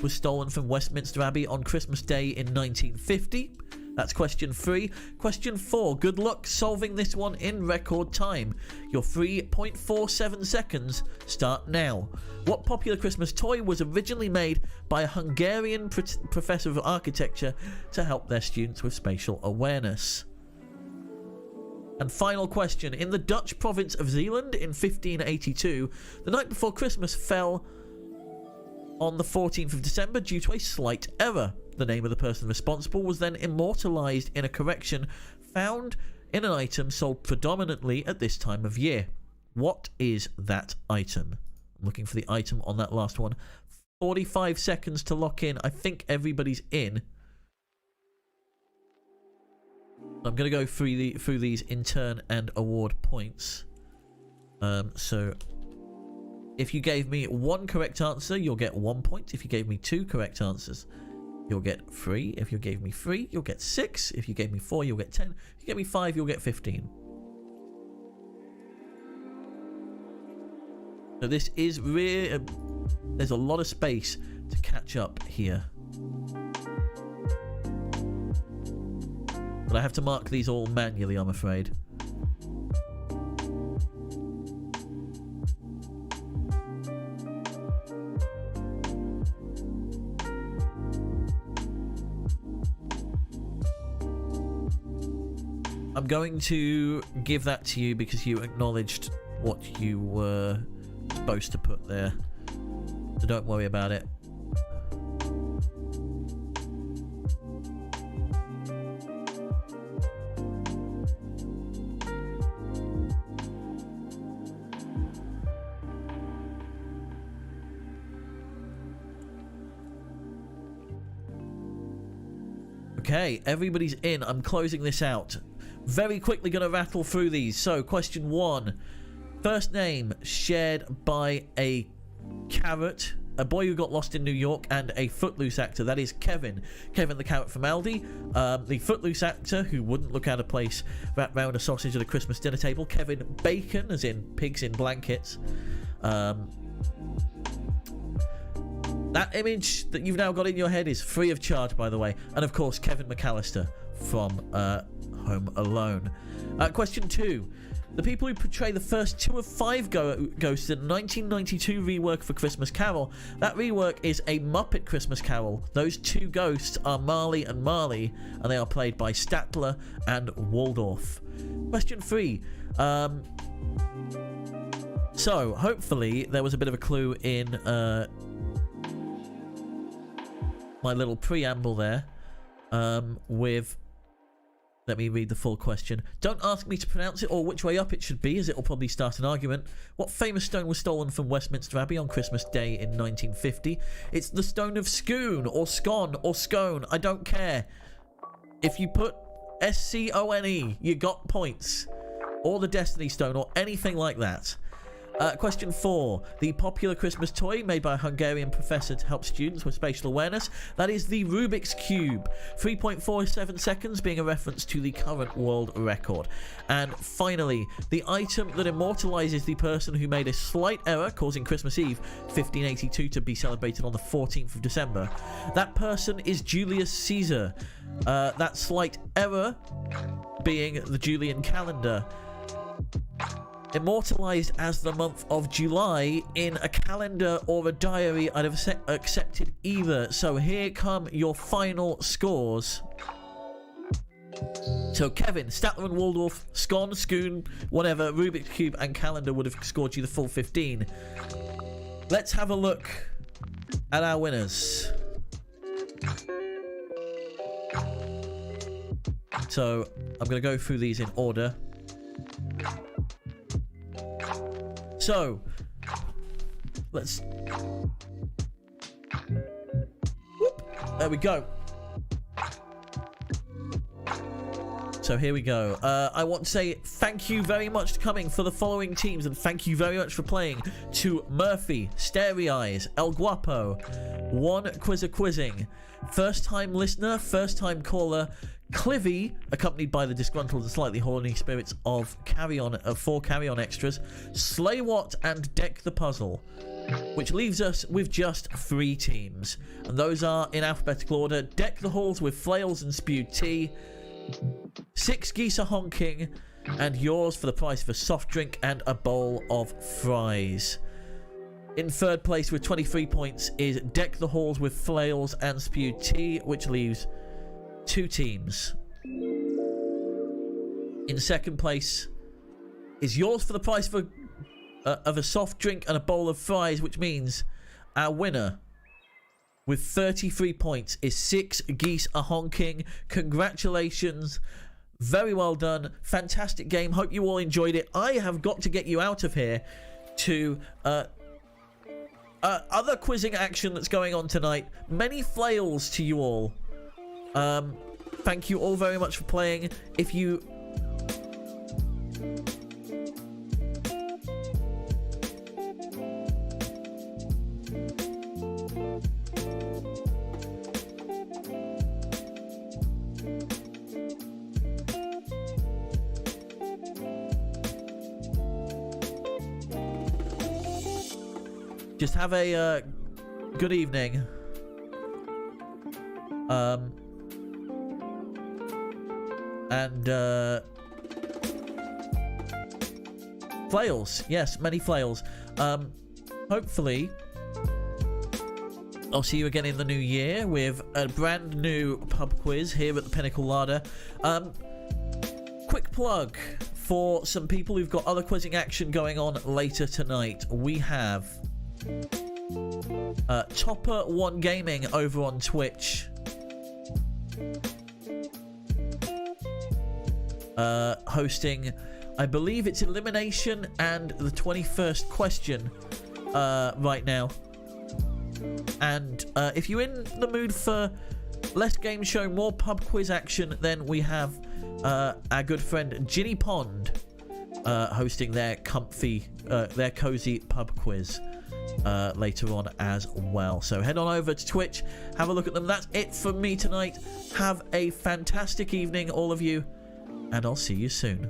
was stolen from Westminster Abbey on Christmas Day in 1950? That's question 3. Question 4. Good luck solving this one in record time. Your 3.47 seconds start now. What popular Christmas toy was originally made by a Hungarian professor of architecture to help their students with spatial awareness? And final question. In the Dutch province of Zeeland in 1582, the night before Christmas fell on the 14th of December due to a slight error. The name of the person responsible was then immortalised in a correction found in an item sold predominantly at this time of year. What is that item? I'm looking for the item on that last one. 45 seconds to lock in. I think everybody's in. I'm going to go through these in turn and award points. So if you gave me 1 correct answer, you'll get 1 point. If you gave me 2 correct answers, you'll get 3. If you gave me 3, you'll get 6. If you gave me 4, you'll get 10. If you gave me 5, you'll get 15. So this is really... there's a lot of space to catch up here. But I have to mark these all manually, I'm afraid. I'm going to give that to you because you acknowledged what you were supposed to put there. So don't worry about it. Okay, everybody's in. I'm closing this out. Very quickly going to rattle through these. So, question 1. First name shared by a carrot, a boy who got lost in New York, and a footloose actor. That is Kevin. Kevin the carrot from Aldi. The footloose actor who wouldn't look out of place wrapped round a sausage at a Christmas dinner table. Kevin Bacon, as in pigs in blankets. That image that you've now got in your head is free of charge, by the way. And of course, Kevin McAllister from Home Alone. Question 2. The people who portray the first 2 of 5 ghosts in 1992 rework for Christmas Carol. That rework is A Muppet Christmas Carol. Those 2 ghosts are Marley and Marley, and they are played by Statler and Waldorf. Question 3. So, hopefully, there was a bit of a clue in my little preamble there with... Let me read the full question. Don't ask me to pronounce it or which way up it should be, as it will probably start an argument. What famous stone was stolen from Westminster Abbey on Christmas Day in 1950? It's the stone of Scone, or Scone, or Scone. I don't care. If you put S-C-O-N-E, you got points. Or the Destiny Stone, or anything like that. Question 4. The popular Christmas toy made by a Hungarian professor to help students with spatial awareness. That is the Rubik's Cube. 3.47 seconds being a reference to the current world record. And finally, the item that immortalizes the person who made a slight error causing Christmas Eve 1582 to be celebrated on the 14th of December. That person is Julius Caesar. That slight error being the Julian calendar. Immortalized as the month of July in a calendar or a diary, I'd have accepted either. So here come your final scores. So Kevin, Statler and Waldorf, Scone, Schoon, whatever, Rubik's Cube and calendar would have scored you the full 15. Let's have a look at our winners. So I'm going to go through these in order. So, let's... Whoop, there we go. So here we go. I want to say thank you very much for coming for the following teams, and thank you very much for playing to Murphy, Starry Eyes, El Guapo, One Quizzer Quizzing, First Time Listener, First Time Caller, Clivy, accompanied by the disgruntled and slightly horny spirits of four carry-on extras, Slaywat, and Deck the Puzzle, which leaves us with just 3 teams. And those are, in alphabetical order, Deck the Halls with Flails and Spewed Tea, 6 Geese a Honking, and yours for the price of a soft drink and a bowl of fries. In third place with 23 points is Deck the Halls with Flails and Spewed Tea, which leaves 2 teams. In second place is yours for the price of a soft drink and a bowl of fries, which means our winner with 33 points is 6 Geese a Honking. Congratulations. Very well done. Fantastic game. Hope you all enjoyed it. I have got to get you out of here to other quizzing action that's going on tonight. Many flails to you all. Thank you all very much for playing. If you... Just have a good evening. Flails. Yes, many flails. Hopefully I'll see you again in the new year with a brand new pub quiz here at the Pinnacle Larder. Quick plug for some people who've got other quizzing action going on later tonight. We have Topper One Gaming over on Twitch. Hosting, I believe it's elimination and the 21st question right now. And if you're in the mood for less game show, more pub quiz action, then we have our good friend Ginny Pond hosting their cozy pub quiz later on as well. So head on over to Twitch, have a look at them. That's it from me tonight. Have a fantastic evening, all of you, and I'll see you soon.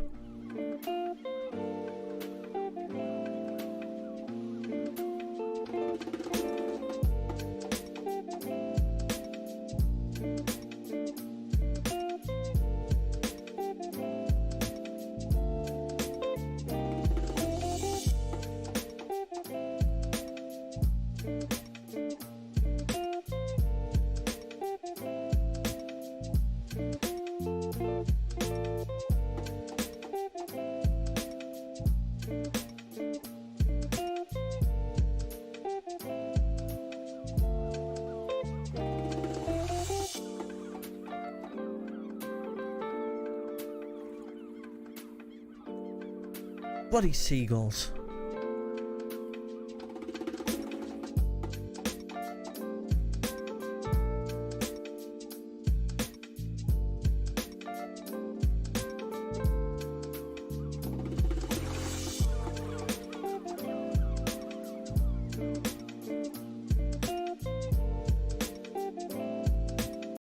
Bloody seagulls.